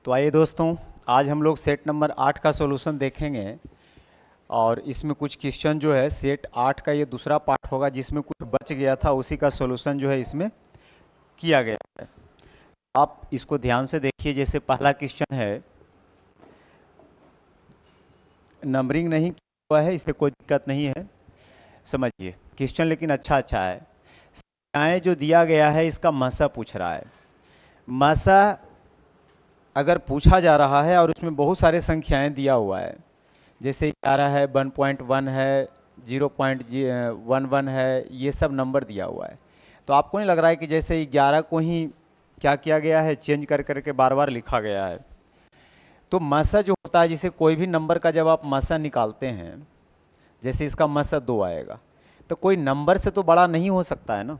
तो आइए दोस्तों, आज हम लोग सेट नंबर 8 का सॉल्यूशन देखेंगे और इसमें कुछ क्वेश्चन जो है सेट 8 का ये दूसरा पार्ट होगा जिसमें कुछ बच गया था, उसी का सॉल्यूशन जो है इसमें किया गया है। आप इसको ध्यान से देखिए। जैसे पहला क्वेश्चन है, नंबरिंग नहीं किया हुआ है, इससे कोई दिक्कत नहीं है, समझिए क्वेश्चन लेकिन अच्छा है। संख्याएं जो दिया गया है इसका मसा पूछ रहा है। मसा अगर पूछा जा रहा है और उसमें बहुत सारे संख्याएं दिया हुआ है, जैसे 11 है, 1.1 है, 0.11 है, ये सब नंबर दिया हुआ है। तो आपको नहीं लग रहा है कि जैसे 11 को ही क्या किया गया है, चेंज कर करके बार बार लिखा गया है। तो मसा जो होता है, जैसे कोई भी नंबर का जब आप मसा निकालते हैं, जैसे इसका मसा 2 आएगा, तो कोई नंबर से तो बड़ा नहीं हो सकता है ना।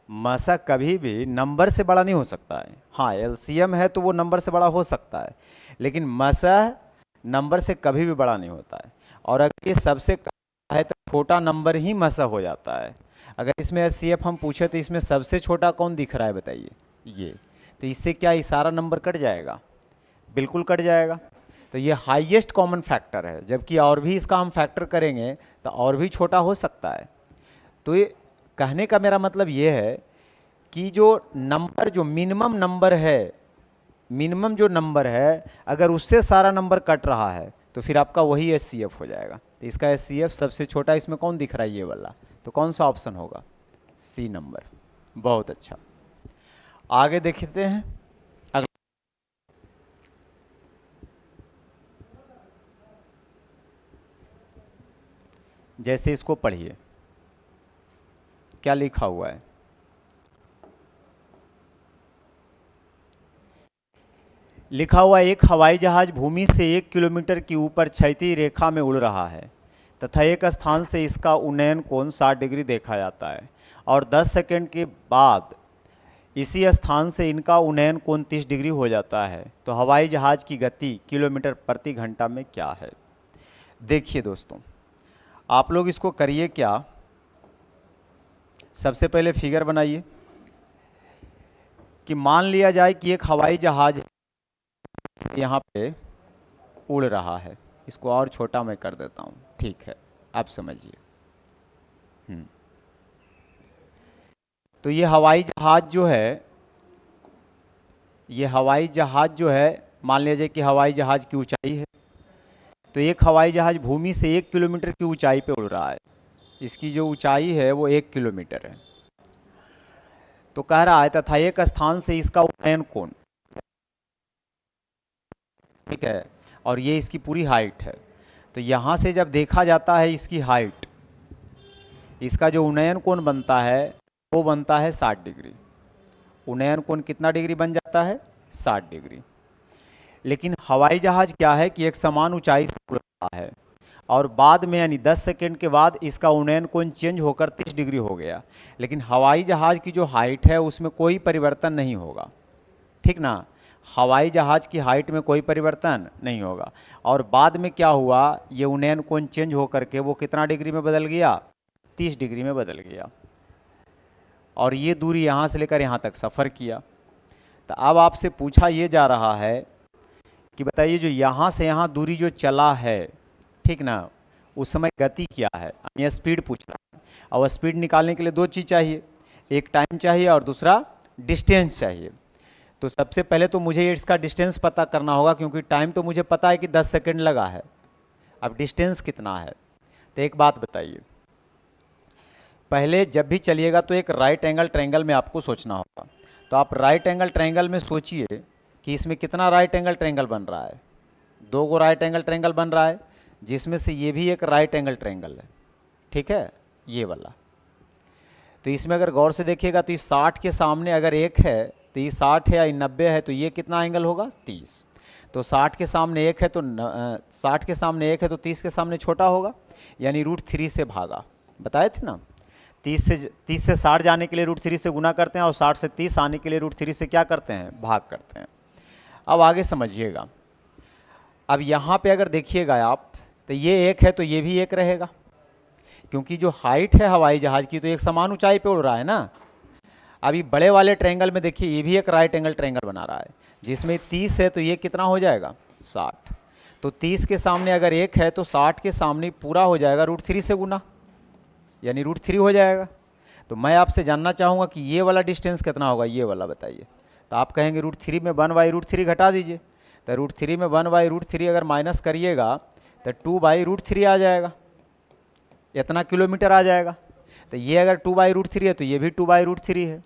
मसा कभी भी नंबर से बड़ा नहीं हो सकता है। हाँ, एलसीएम है तो वो नंबर से बड़ा हो सकता है, लेकिन मसा नंबर से कभी भी बड़ा नहीं होता है। और अगर ये सबसे कम है तो छोटा नंबर ही मसा हो जाता है। अगर इसमें एचसीएफ हम पूछे तो इसमें सबसे छोटा कौन दिख रहा है बताइए, ये। तो इससे क्या ये सारा नंबर कट जाएगा? बिल्कुल कट जाएगा। तो ये हाईएस्ट कॉमन फैक्टर है, जबकि और भी इसका हम फैक्टर करेंगे तो और भी छोटा हो सकता है। तो ये कहने का मेरा मतलब ये है कि जो नंबर, जो मिनिमम नंबर है, मिनिमम जो नंबर है, अगर उससे सारा नंबर कट रहा है तो फिर आपका वही एचसीएफ हो जाएगा। तो इसका एचसीएफ सबसे छोटा इसमें कौन दिख रहा है, ये वाला। तो कौन सा ऑप्शन होगा? C number. बहुत अच्छा, आगे देखते हैं अगला। जैसे इसको पढ़िए, क्या लिखा हुआ है। लिखा हुआ, एक हवाई जहाज भूमि से 1 किलोमीटर की ऊपर क्षैतिज रेखा में उड़ रहा है तथा एक स्थान से इसका उन्नयन कोण 60 डिग्री देखा जाता है और 10 सेकंड के बाद इसी स्थान से इनका उन्नयन कोण 30 डिग्री हो जाता है। तो हवाई जहाज की गति किलोमीटर प्रति घंटा में क्या है? देखिए दोस्तों, आप लोग इसको करिए क्या, सबसे पहले फिगर बनाइए कि मान लिया जाए कि एक हवाई जहाज यहाँ पे उड़ रहा है। इसको और छोटा मैं कर देता हूँ, ठीक है, आप समझिए। तो ये हवाई जहाज जो है, ये हवाई जहाज जो है, मान लीजिए कि हवाई जहाज की ऊंचाई है। तो एक हवाई जहाज भूमि से 1 किलोमीटर की ऊंचाई पे उड़ रहा है। इसकी जो ऊंचाई है वो 1 किलोमीटर है। तो कह रहा है तथा एक स्थान से इसका उन्नयन कोण, ठीक है, और ये इसकी पूरी हाइट है। तो यहाँ से जब देखा जाता है इसकी हाइट, इसका जो उन्नयन कोण बनता है वो बनता है 60 डिग्री। उन्नयन कोण कितना डिग्री बन जाता है? 60 डिग्री। लेकिन हवाई जहाज क्या है कि एक समान ऊंचाई से उड़ रहा है और बाद में यानी 10 सेकंड के बाद इसका उन्नयन कोण चेंज होकर 30 डिग्री हो गया। लेकिन हवाई जहाज की जो हाइट है उसमें कोई परिवर्तन नहीं होगा, ठीक ना। हवाई जहाज की हाइट में कोई परिवर्तन नहीं होगा। और बाद में क्या हुआ, ये उन्नयन कोण चेंज होकर के वो कितना डिग्री में बदल गया? 30 डिग्री में बदल गया। और ये दूरी यहाँ से लेकर यहाँ तक सफ़र किया। तो अब आपसे पूछा ये जा रहा है कि बताइए जो यहाँ से यहाँ दूरी जो चला है, ठीक ना, उस समय गति क्या है? ये स्पीड पूछ रहा है। और स्पीड निकालने के लिए दो चीज़ चाहिए, एक टाइम चाहिए और दूसरा डिस्टेंस चाहिए। तो सबसे पहले तो मुझे इसका डिस्टेंस पता करना होगा, क्योंकि टाइम तो मुझे पता है कि 10 सेकंड लगा है। अब डिस्टेंस कितना है? तो एक बात बताइए, पहले जब भी चलिएगा तो एक राइट एंगल ट्रायंगल में आपको सोचना होगा। तो आप राइट एंगल ट्रायंगल में सोचिए कि इसमें कितना राइट एंगल ट्रायंगल बन रहा है। 2 गो राइट एंगल ट्रायंगल बन रहा है, जिसमें से ये भी एक राइट एंगल ट्रायंगल है, ठीक है, ये वाला। तो इसमें अगर गौर से देखिएगा तो इस 60 के सामने अगर 1 है तो ये 60 है, या 90 है, तो ये कितना एंगल होगा? 30। तो 60 के सामने 1 है तो 60 के सामने 1 है तो 30 के सामने छोटा होगा, यानी √3 से भागा। बताए थे ना, 30 से 60 जाने के लिए √3 से गुना करते हैं और 60 से 30 आने के लिए √3 से क्या करते हैं? भाग करते हैं। अब आगे समझिएगा। अब यहाँ पे अगर देखिएगा आप, तो ये 1 है तो ये भी 1 रहेगा, क्योंकि जो हाइट है हवाई जहाज़ की तो एक समान ऊंचाई पे उड़ रहा है ना। अभी बड़े वाले ट्रायंगल में देखिए ये भी एक राइट एंगल ट्रायंगल बना रहा है जिसमें 30 है, तो ये कितना हो जाएगा 60। तो 30 के सामने अगर 1 है तो 60 के सामने पूरा हो जाएगा √3 से गुना, यानी √3 हो जाएगा। तो मैं आपसे जानना चाहूँगा कि ये वाला डिस्टेंस कितना होगा, ये वाला बताइए। तो आप कहेंगे √3 में 1/√3 घटा दीजिए, तो √3 में 1/√3 अगर माइनस करिएगा तो 2/√3 आ जाएगा, इतना किलोमीटर आ जाएगा। तो ये अगर 2/√3 है तो ये भी 2/√3 है,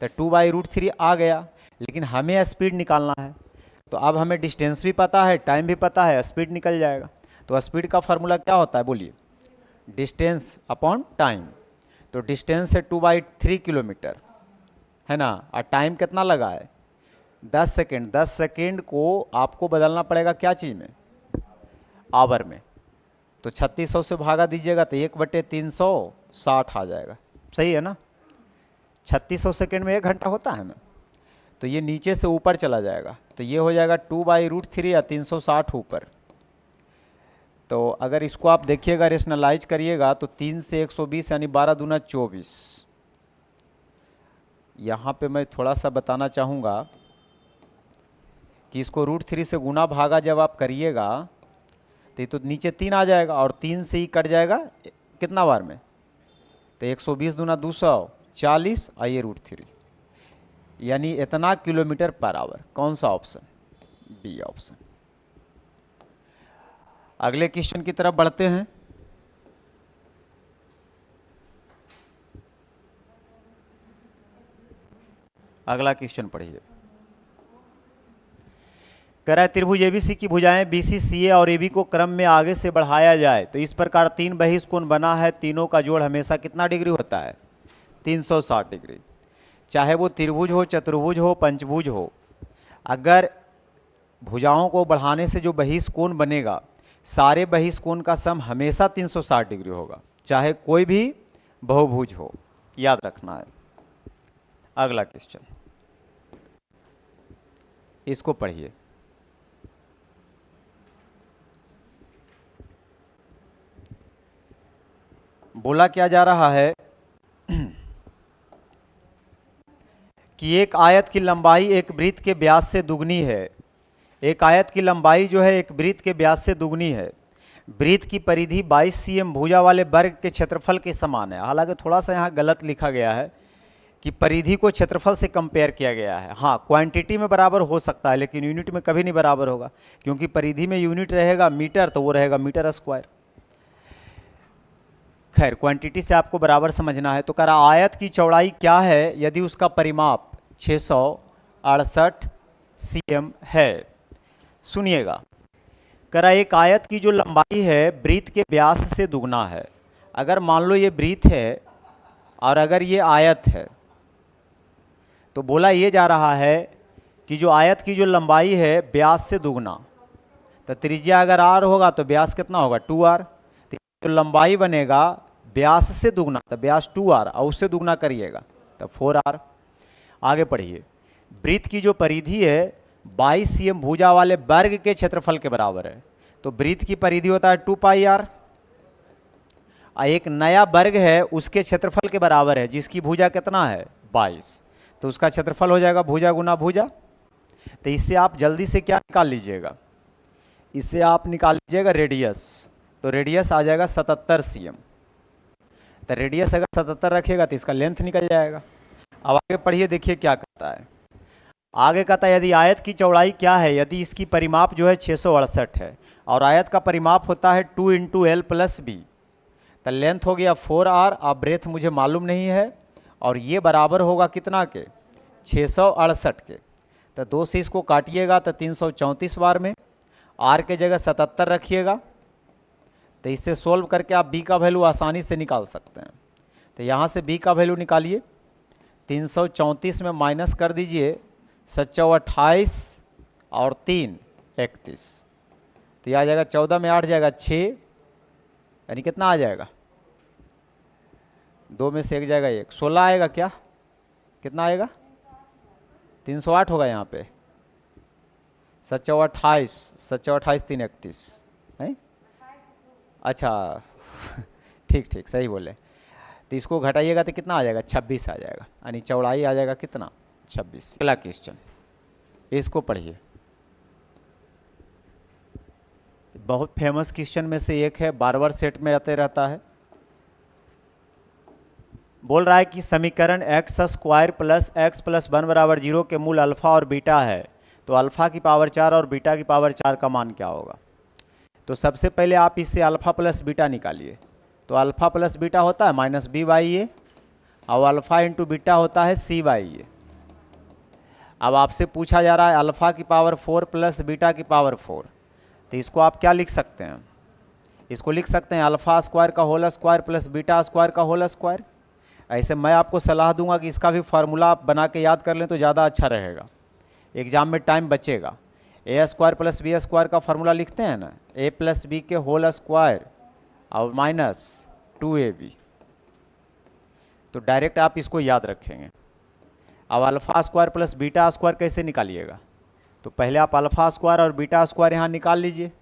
तो 2/√3 आ गया। लेकिन हमें स्पीड निकालना है, तो अब हमें डिस्टेंस भी पता है, टाइम भी पता है, स्पीड निकल जाएगा। तो स्पीड का फार्मूला क्या होता है बोलिए, डिस्टेंस अपॉन टाइम। तो डिस्टेंस है 2/3 किलोमीटर, है ना, और टाइम कितना लगा है 10 सेकेंड। 10 सेकेंड को आपको बदलना पड़ेगा क्या चीज़ में, आवर में। तो 3600 से भागा दीजिएगा तो 1/360 आ जाएगा, सही है ना। 3600 सेकेंड में 1 घंटा होता है ना, तो ये नीचे से ऊपर चला जाएगा, तो ये हो जाएगा 2/√3 या 360 ऊपर। तो अगर इसको आप देखिएगा, रेशनलाइज करिएगा तो 3 से 120 यानी 12 दूना 24। यहाँ पे मैं थोड़ा सा बताना चाहूँगा कि इसको √3 से गुना भागा जब आप करिएगा तो ये तो नीचे 3 आ जाएगा, और 3 से ही कट जाएगा कितना बार में, तो 120 दूना 240, आइए √3, यानी इतना किलोमीटर पर आवर। कौन सा ऑप्शन, बी ऑप्शन। अगले क्वेश्चन की तरफ बढ़ते हैं। अगला क्वेश्चन पढ़िए। कह रहा है त्रिभुज एबीसी की भुजाएं बीसी, सीए और एबी को क्रम में आगे से बढ़ाया जाए तो इस प्रकार 3 बहिष्कोण बना है, तीनों का जोड़ हमेशा कितना डिग्री होता है, 360 डिग्री। चाहे वो त्रिभुज हो, चतुर्भुज हो, पंचभुज हो, अगर भुजाओं को बढ़ाने से जो बहिष्कोण बनेगा, सारे बहिष्कोण का सम हमेशा 360 डिग्री होगा, चाहे कोई भी बहुभुज हो, याद रखना है। अगला क्वेश्चन, इसको पढ़िए। बोला क्या जा रहा है कि एक आयत की लंबाई एक वृत्त के व्यास से दुगनी है। एक आयत की लंबाई जो है एक वृत्त के व्यास से दुगनी है। वृत्त की परिधि 22 cm भुजा वाले वर्ग के क्षेत्रफल के समान है। हालांकि थोड़ा सा यहाँ गलत लिखा गया है कि परिधि को क्षेत्रफल से कंपेयर किया गया है। हाँ, क्वांटिटी में बराबर हो सकता है लेकिन यूनिट में कभी नहीं बराबर होगा, क्योंकि परिधि में यूनिट रहेगा मीटर, तो वो रहेगा मीटर स्क्वायर। खैर, क्वांटिटी से आपको बराबर समझना है। तो कह रहा आयत की चौड़ाई क्या है यदि उसका परिमाप 668 cm है। सुनिएगा, कह रहा एक आयत की जो लंबाई है वृत्त के व्यास से दुगना है। अगर मान लो ये वृत्त है और अगर ये आयत है, तो बोला ये जा रहा है कि जो आयत की जो लंबाई है व्यास से दुगना, तो त्रिज्या अगर r होगा तो व्यास कितना होगा 2r। तो लंबाई बनेगा व्यास से दुगना, तो व्यास 2r और उससे दुगना करिएगा तो 4r। आगे पढ़िए। वृत्त की जो परिधि है 22 cm भुजा वाले वर्ग के क्षेत्रफल के बराबर है। तो वृत्त की परिधि होता है 2πr, एक नया वर्ग है उसके क्षेत्रफल के बराबर है जिसकी भुजा कितना है 22, तो उसका क्षेत्रफल हो जाएगा भुजा गुना भुजा। तो इससे आप जल्दी से क्या निकाल लीजिएगा, इससे आप निकाल लीजिएगा रेडियस। तो रेडियस आ जाएगा 77 cm। तो रेडियस अगर 77 रखिएगा तो इसका लेंथ निकल जाएगा। अब आगे पढ़िए, देखिए क्या कहता है। आगे कहता है यदि आयत की चौड़ाई क्या है यदि इसकी परिमाप जो है 668 है और आयत का परिमाप होता है 2 × L + B, तो लेंथ हो गया 4r, अब ब्रेथ मुझे मालूम नहीं है, और ये बराबर होगा कितना के 668 के। तो 2 से इसको काटिएगा तो 334 बार में, r के जगह 77 रखिएगा। तो इससे सोल्व करके आप b का वैल्यू आसानी से निकाल सकते हैं। तो यहाँ से b का वैल्यू निकालिए, 334 में माइनस कर दीजिए 728 और 3 31, तो यह आ जाएगा 14 में 8 जाएगा 6, यानी कितना आ जाएगा 2 में से 1 जाएगा 1, 16 आएगा। क्या कितना आएगा 308 होगा यहाँ पे, 728 3 31 है। अच्छा ठीक ठीक सही बोले। तो इसको घटाइएगा तो कितना आ जाएगा, 26 आ जाएगा, यानी चौड़ाई आ जाएगा कितना, 26। अगला क्वेश्चन, इसको पढ़िए, बहुत फेमस क्वेश्चन में से एक है, बार बार सेट में आते रहता है। बोल रहा है कि समीकरण x square plus x plus 1 बराबर 0 के मूल अल्फा और बीटा है, तो अल्फा की पावर 4 और बीटा की पावर 4 का मान क्या होगा। तो सबसे पहले आप इससे अल्फा प्लस बीटा निकालिए। तो अल्फा प्लस बीटा होता है माइनस बी बाई ए, और अल्फा इंटू बीटा होता है सी बाई ए। अब आपसे पूछा जा रहा है अल्फा की पावर 4 प्लस बीटा की पावर 4, तो इसको आप क्या लिख सकते हैं, इसको लिख सकते हैं अल्फा स्क्वायर का whole square plus beta square का होल स्क्वायर। ऐसे मैं आपको सलाह दूंगा कि इसका भी फार्मूला आप बना के याद कर लें तो ज़्यादा अच्छा रहेगा, एग्जाम में टाइम बचेगा। A square plus B square का फार्मूला लिखते हैं ना, ए प्लस बी के होल स्क्वायर और माइनस 2ab, तो डायरेक्ट आप इसको याद रखेंगे। अब alpha square plus beta square कैसे निकालिएगा, तो पहले आप अल्फा स्क्वायर और बीटा स्क्वायर यहाँ निकाल लीजिए।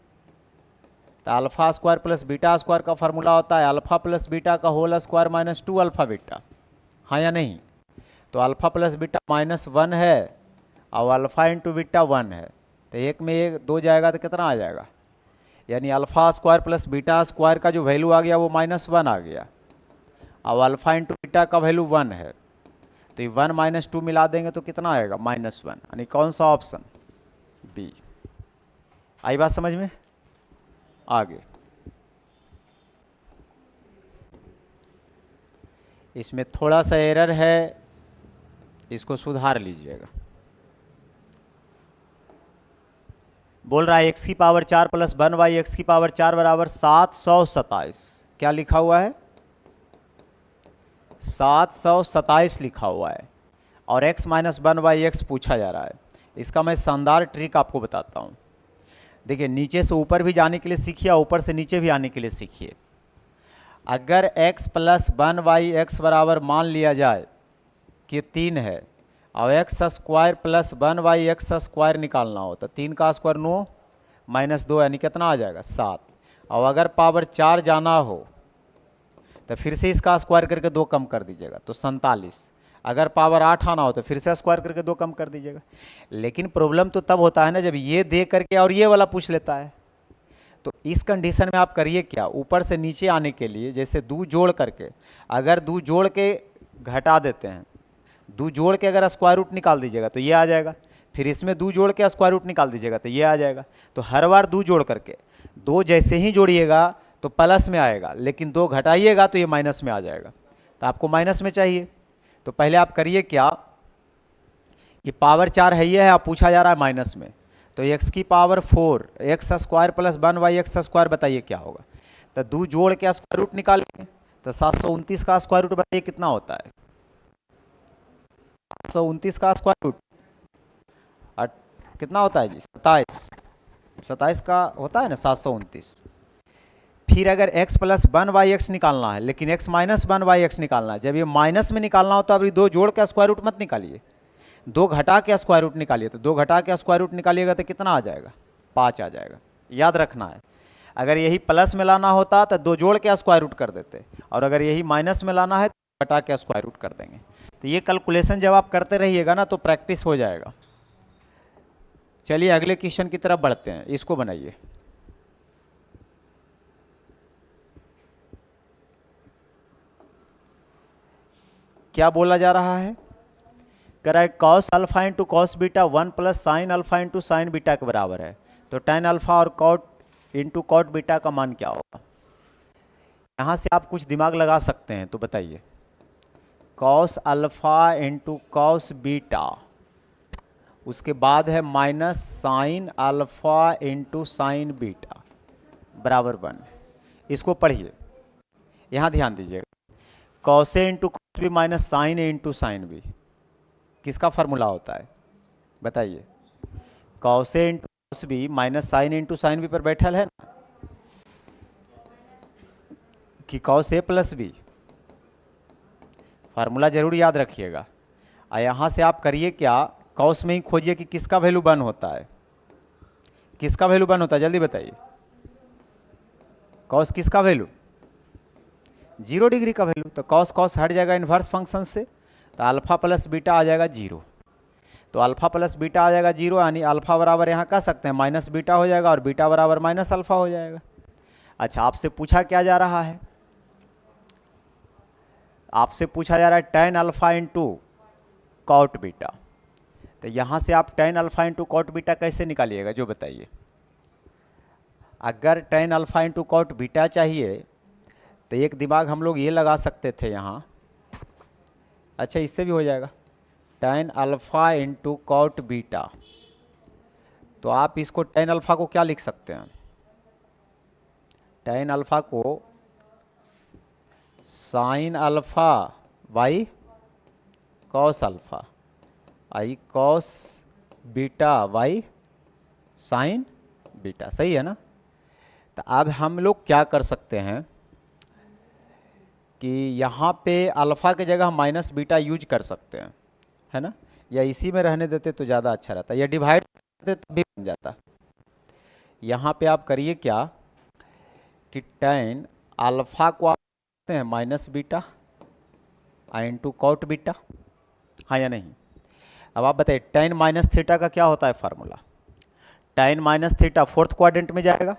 तो alpha square plus beta square का फार्मूला होता है अल्फा प्लस बीटा का whole square minus 2 alpha beta, हाँ या नहीं। तो अल्फा प्लस बीटा -1 है और अल्फा इंटू बीटा 1 है, तो एक में एक 2 जाएगा तो कितना आ जाएगा, यानी alpha square plus beta square का जो वैल्यू आ गया वो -1 आ गया, और अल्फा इंटू बीटा का वैल्यू 1 है, तो ये 1 - 2 मिला देंगे तो कितना आएगा, -1, यानी कौन सा ऑप्शन, बी। आई बात समझ में। आगे इसमें थोड़ा सा एरर है, इसको सुधार लीजिएगा। बोल रहा है एक्स की पावर 4 प्लस 1 बाई एक्स की पावर 4 बराबर 727, क्या लिखा हुआ है, 727 लिखा हुआ है, और x माइनस 1 बाई एक्स पूछा जा रहा है। इसका मैं शानदार ट्रिक आपको बताता हूँ। देखिए, नीचे से ऊपर भी जाने के लिए सीखिए, ऊपर से नीचे भी आने के लिए सीखिए। अगर x प्लस 1 बाई एक्स बराबर मान लिया जाए कि 3 है, और x square plus 1 by x square निकालना हो तो 3 का स्क्वायर 9 - 2 यानी कितना आ जाएगा, 7। और अगर पावर 4 जाना हो तो फिर से इसका स्क्वायर करके 2 कम कर दीजिएगा तो 47। अगर पावर 8 आना हो तो फिर से स्क्वायर करके 2 कम कर दीजिएगा। लेकिन प्रॉब्लम तो तब होता है ना जब ये दे करके और ये वाला पूछ लेता है। तो इस कंडीशन में आप करिए क्या, ऊपर से नीचे आने के लिए जैसे 2 जोड़ करके, अगर 2 जोड़ के घटा देते हैं, 2 जोड़ के अगर स्क्वायर रूट निकाल दीजिएगा तो ये आ जाएगा, फिर इसमें 2 जोड़ के स्क्वायर रूट निकाल दीजिएगा तो ये आ जाएगा। तो हर बार 2 जोड़ करके, 2 जैसे ही जोड़िएगा तो प्लस में आएगा, लेकिन 2 घटाइएगा तो ये माइनस में आ जाएगा। तो आपको माइनस में चाहिए, तो पहले आप करिए क्या, ये पावर 4 है, ये है, आप पूछा जा रहा है माइनस में, तो x की power 4 x square plus 1 by x square बताइए क्या होगा। तो 2 जोड़ के स्क्वायर रूट निकालेंगे तो 729 का स्क्वायर रूट बताइए कितना होता है, 729 का स्क्वायर रूट कितना होता है जी, 27 का होता है ना 729। फिर अगर x प्लस 1 बाई एक्स निकालना है, लेकिन x माइनस 1 बाई एक्स निकालना है, जब ये माइनस में निकालना हो तो अभी 2 जोड़ के स्क्वायर रूट मत निकालिए, 2 घटा के स्क्वायर रूट निकालिए। तो 2 घटा के स्क्वायर रूट निकालिएगा तो कितना आ जाएगा, 5 आ जाएगा। याद रखना है, अगर यही प्लस में लाना होता तो 2 जोड़ के स्क्वायर रूट कर देते, और अगर यही माइनस में लाना है तो घटा के स्क्वायर रूट कर देंगे। तो ये कैलकुलेशन जब आप करते रहिएगा ना तो प्रैक्टिस हो जाएगा। चलिए अगले क्वेश्चन की तरफ बढ़ते हैं, इसको बनाइए। क्या बोला जा रहा है, कह रहा है cos alpha into cos beta 1 plus sign alpha into sine beta के बराबर है, तो टेन अल्फा और कॉट इंटू कॉट बीटा का मान क्या होगा। यहाँ से आप कुछ दिमाग लगा सकते हैं, तो बताइए, cos alpha into cos beta, उसके बाद है minus sine alpha into sine beta बराबर 1। इसको पढ़िए, यहाँ ध्यान दीजिएगा, कॉस ए into cos B minus sine ए इंटू साइन बी किसका फार्मूला होता है बताइए। कॉस ए into cos B minus sine ए इंटू साइन बी पर बैठल है ना, कि cos A plus B, formula जरूर याद रखिएगा। और यहाँ से आप करिए क्या, कॉस में ही खोजिए कि किसका वैल्यू 1 होता है, किसका वैल्यू 1 होता है, जल्दी बताइए। कॉस किसका वैल्यू, 0 डिग्री का वैल्यू, तो कॉस कॉस हट जाएगा इन्वर्स फंक्शन से, तो अल्फा प्लस बीटा आ जाएगा 0। तो अल्फा प्लस बीटा आ जाएगा 0, यानी अल्फा बराबर यहाँ कह सकते हैं माइनस बीटा हो जाएगा और बीटा बराबर माइनस अल्फा हो जाएगा। अच्छा, आपसे पूछा क्या जा रहा है, आपसे पूछा जा रहा है tan alpha into cot beta. तो यहाँ से आप tan alpha into cot beta कैसे निकालिएगा जो बताइए। अगर tan alpha into cot beta चाहिए तो एक दिमाग हम लोग ये लगा सकते थे यहाँ, अच्छा इससे भी हो जाएगा, tan alpha into cot beta. तो आप इसको टेन अल्फा को क्या लिख सकते हैं, टेन अल्फा को sine alpha by cos alpha I cos beta by sine beta, सही है ना। तो अब हम लोग क्या कर सकते हैं कि यहाँ पे अल्फ़ा की जगह माइनस बीटा यूज कर सकते हैं, है ना, या इसी में रहने देते तो ज़्यादा अच्छा रहता, या डिवाइड करते तब भी बन जाता। यहाँ पे आप करिए क्या कि टेन अल्फ़ा को आप करते हैं minus beta into cot beta, हाँ या नहीं। अब आप बताइए टेन माइनस थीटा का क्या होता है formula, ten minus theta fourth quadrant में जाएगा,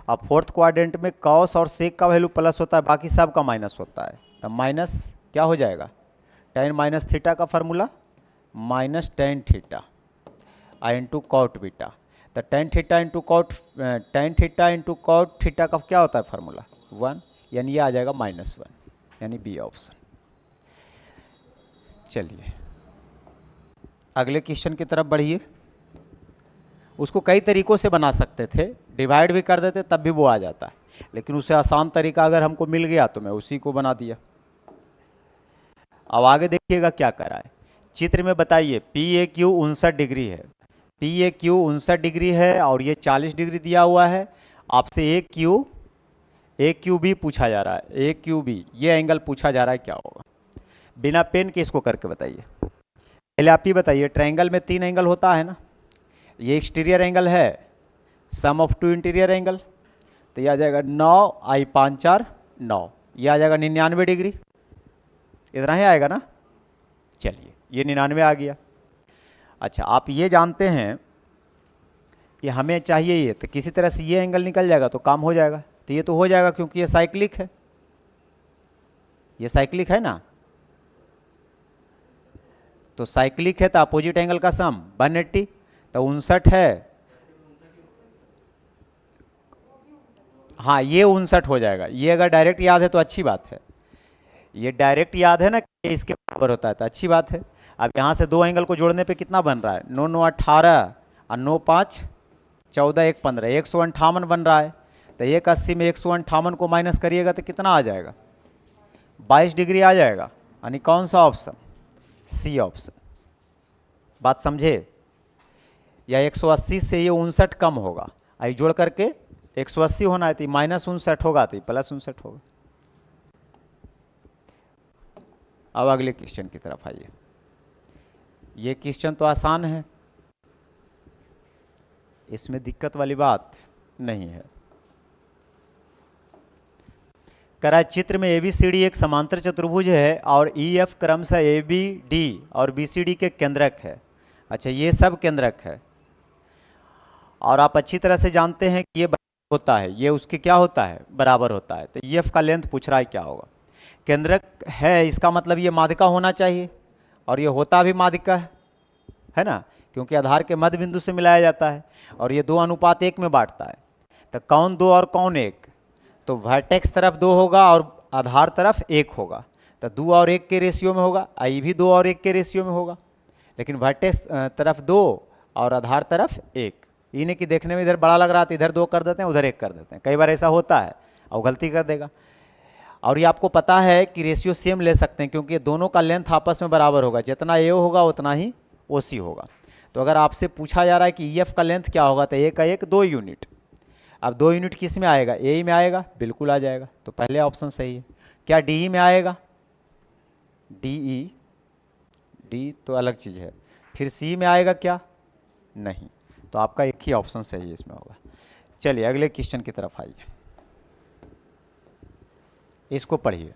अब फोर्थ क्वाड्रेंट में कॉस और सेक का वैल्यू प्लस होता है, बाकी सब का माइनस होता है, तब माइनस क्या हो जाएगा, टेन माइनस थीटा का formula minus ten theta into cot beta. तो ten theta into cot, ten theta into cot theta का क्या होता है फार्मूला 1, यानी ये आ जाएगा -1, यानी बी ऑप्शन। चलिए अगले क्वेश्चन की तरफ बढ़िए। उसको कई तरीक़ों से बना सकते थे, डिवाइड भी कर देते तब भी वो आ जाता है, लेकिन उससे आसान तरीका अगर हमको मिल गया तो मैं उसी को बना दिया। अब आगे देखिएगा क्या करा है चित्र में, बताइए PAQ 59 डिग्री है, PAQ 59 डिग्री है और ये 40 डिग्री दिया हुआ है। आपसे AQB पूछा जा रहा है, AQB ये एंगल पूछा जा रहा है, क्या होगा, बिना पेन के इसको करके बताइए। पहले आप ही बताइए, ट्रायंगल में 3 एंगल होता है ना, ये एक्सटीरियर एंगल है, सम ऑफ 2 इंटीरियर एंगल, तो ये आ जाएगा 9 I 5 4 9, ये आ जाएगा 99 डिग्री, इतना ही आएगा ना। चलिए ये 99 आ गया। अच्छा आप ये जानते हैं कि हमें चाहिए ये, तो किसी तरह से ये एंगल निकल जाएगा तो काम हो जाएगा, तो ये तो हो जाएगा क्योंकि ये साइक्लिक है, ये साइक्लिक है ना, तो साइक्लिक है तो अपोजिट एंगल का सम 180, तो 59 है, हाँ ये 59 हो जाएगा। ये अगर डायरेक्ट याद है तो अच्छी बात है, ये डायरेक्ट याद है ना कि इसके बराबर होता है तो अच्छी बात है। अब यहाँ से 2 एंगल को जोड़ने पे कितना बन रहा है, 9 9 18 और 9 5 14 1 15, 158 बन रहा है। तो 180 में 158 को माइनस करिएगा तो कितना आ जाएगा, 22 डिग्री आ जाएगा, यानी कौन सा ऑप्शन, सी ऑप्शन। बात समझे, या 180 से ये 59 कम होगा, आई जोड़ करके 180 होना है तो -59 होगा तो +59 होगा। अब अगले क्वेश्चन की तरफ आइए, ये क्वेश्चन तो आसान है, इसमें दिक्कत वाली बात नहीं है। करा चित्र में ABCD एक समांतर चतुर्भुज है और EF क्रमशः ABD और BCD के केंद्रक है। अच्छा ये सब केंद्रक है और आप अच्छी तरह से जानते हैं कि ये बराबर होता है, ये उसके क्या होता है, बराबर होता है। तो EF का लेंथ पूछ रहा है क्या होगा, केंद्रक है इसका मतलब ये माध्यिका होना चाहिए और ये होता भी माध्यिका है ना, क्योंकि आधार के मध्य बिंदु से मिलाया जाता है और ये 2:1 में बांटता है। तो कौन 2 और कौन 1, तो वर्टेक्स तरफ 2 होगा और आधार तरफ 1 होगा, तो 2 और 1 के रेशियो में होगा, आई भी 2 और 1 के रेशियो में होगा, लेकिन वर्टेक्स तरफ 2 और आधार तरफ 1। इन्हें कि देखने में इधर बड़ा लग रहा है तो इधर 2 कर देते हैं, उधर 1 कर देते हैं, कई बार ऐसा होता है और गलती कर देगा। और ये आपको पता है कि रेशियो सेम ले सकते हैं क्योंकि दोनों का लेंथ आपस में बराबर होगा, जितना ए होगा उतना ही OC होगा। तो अगर आपसे पूछा जा रहा है कि EF का लेंथ क्या होगा, तो 1 का 1 2 यूनिट। अब 2 यूनिट किस में आएगा, AE में आएगा, बिल्कुल आ जाएगा, तो पहले ऑप्शन सही है। क्या DE में आएगा, DE, D तो अलग चीज़ है, फिर C में आएगा क्या, नहीं, तो आपका एक ही ऑप्शन सही है इसमें होगा। चलिए अगले क्वेश्चन की तरफ आइए, इसको पढ़िए।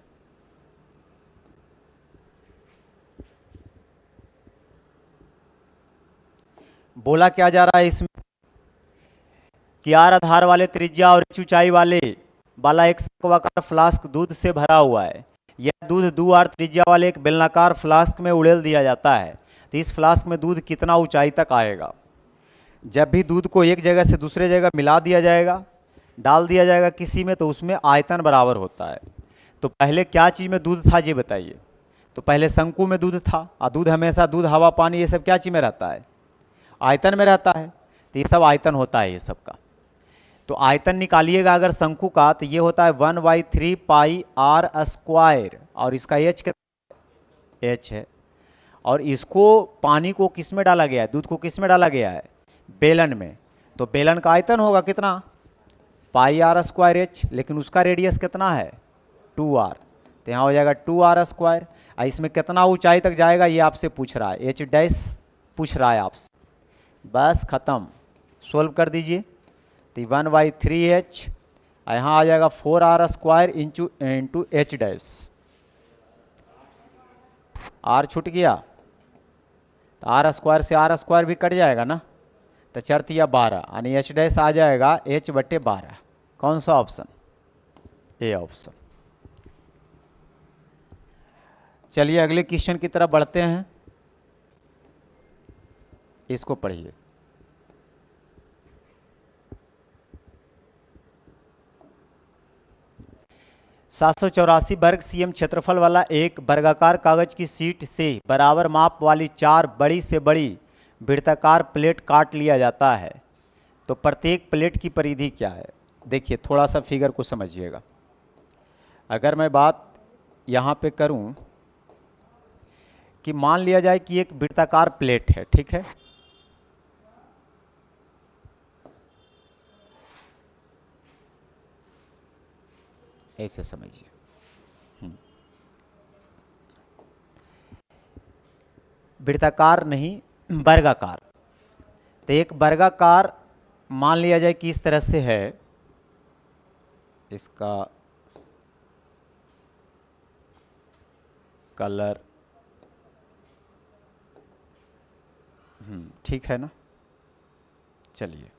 बोला क्या जा रहा है इसमें कि आर आधार वाले त्रिज्या और H ऊंचाई वाला एक शंक्वाकार फ्लास्क दूध से भरा हुआ है। यह दूध 2 आर त्रिज्या वाले एक बेलनाकार फ्लास्क में उड़ेल दिया जाता है। तो इस फ्लास्क में दूध कितना ऊंचाई तक आएगा? जब भी दूध को एक जगह से दूसरे जगह मिला दिया जाएगा, डाल दिया जाएगा किसी में, तो उसमें आयतन बराबर होता है। तो पहले क्या चीज़ में दूध था ये बताइए? तो पहले शंकु में दूध था, और दूध हमेशा दूध हवा पानी ये सब क्या चीज़ में रहता है? आयतन में रहता है। तो ये सब आयतन होता है ये सब का। तो आयतन निकालिएगा अगर शंकु का, तो ये होता है 1/3 पाई आर स्क्वायर, और इसका एच कितना? एच है। और इसको पानी को किस में डाला गया है? दूध को किस में डाला गया है? बेलन में। तो बेलन का आयतन होगा कितना? पाई आर स्क्वायर एच, लेकिन उसका रेडियस कितना है? 2r। तो यहाँ हो जाएगा 2r स्क्वायर। इसमें कितना ऊंचाई तक जाएगा ये आपसे पूछ रहा है, एच डैश पूछ रहा है आपसे। बस ख़त्म, सोल्व कर दीजिए। तो 1/3h, यहाँ आ जाएगा 4r square into H dash. R छूट गया तो आर स्क्वायर से आर स्क्वायर भी कट जाएगा ना, तो चरतिया 12, यानी एच डैश आ जाएगा h/12। कौन सा ऑप्शन? A option. चलिए अगले क्वेश्चन की तरफ बढ़ते हैं, इसको पढ़िए। (784 वर्ग cm क्षेत्रफल वाला एक वर्गाकार कागज की शीट से बराबर माप वाली 4 बड़ी से बड़ी वृत्ताकार प्लेट काट लिया जाता है। तो प्रत्येक प्लेट की परिधि क्या है? देखिए थोड़ा सा फिगर को समझिएगा। अगर मैं बात यहाँ पे करूँ कि मान लिया जाए कि एक वृत्ताकार प्लेट है, ठीक है, ऐसे समझिए। वृत्ताकार नहीं, वर्गाकार। तो एक वर्गाकार मान लिया जाए कि इस तरह से है, इसका कलर ठीक है ना। चलिए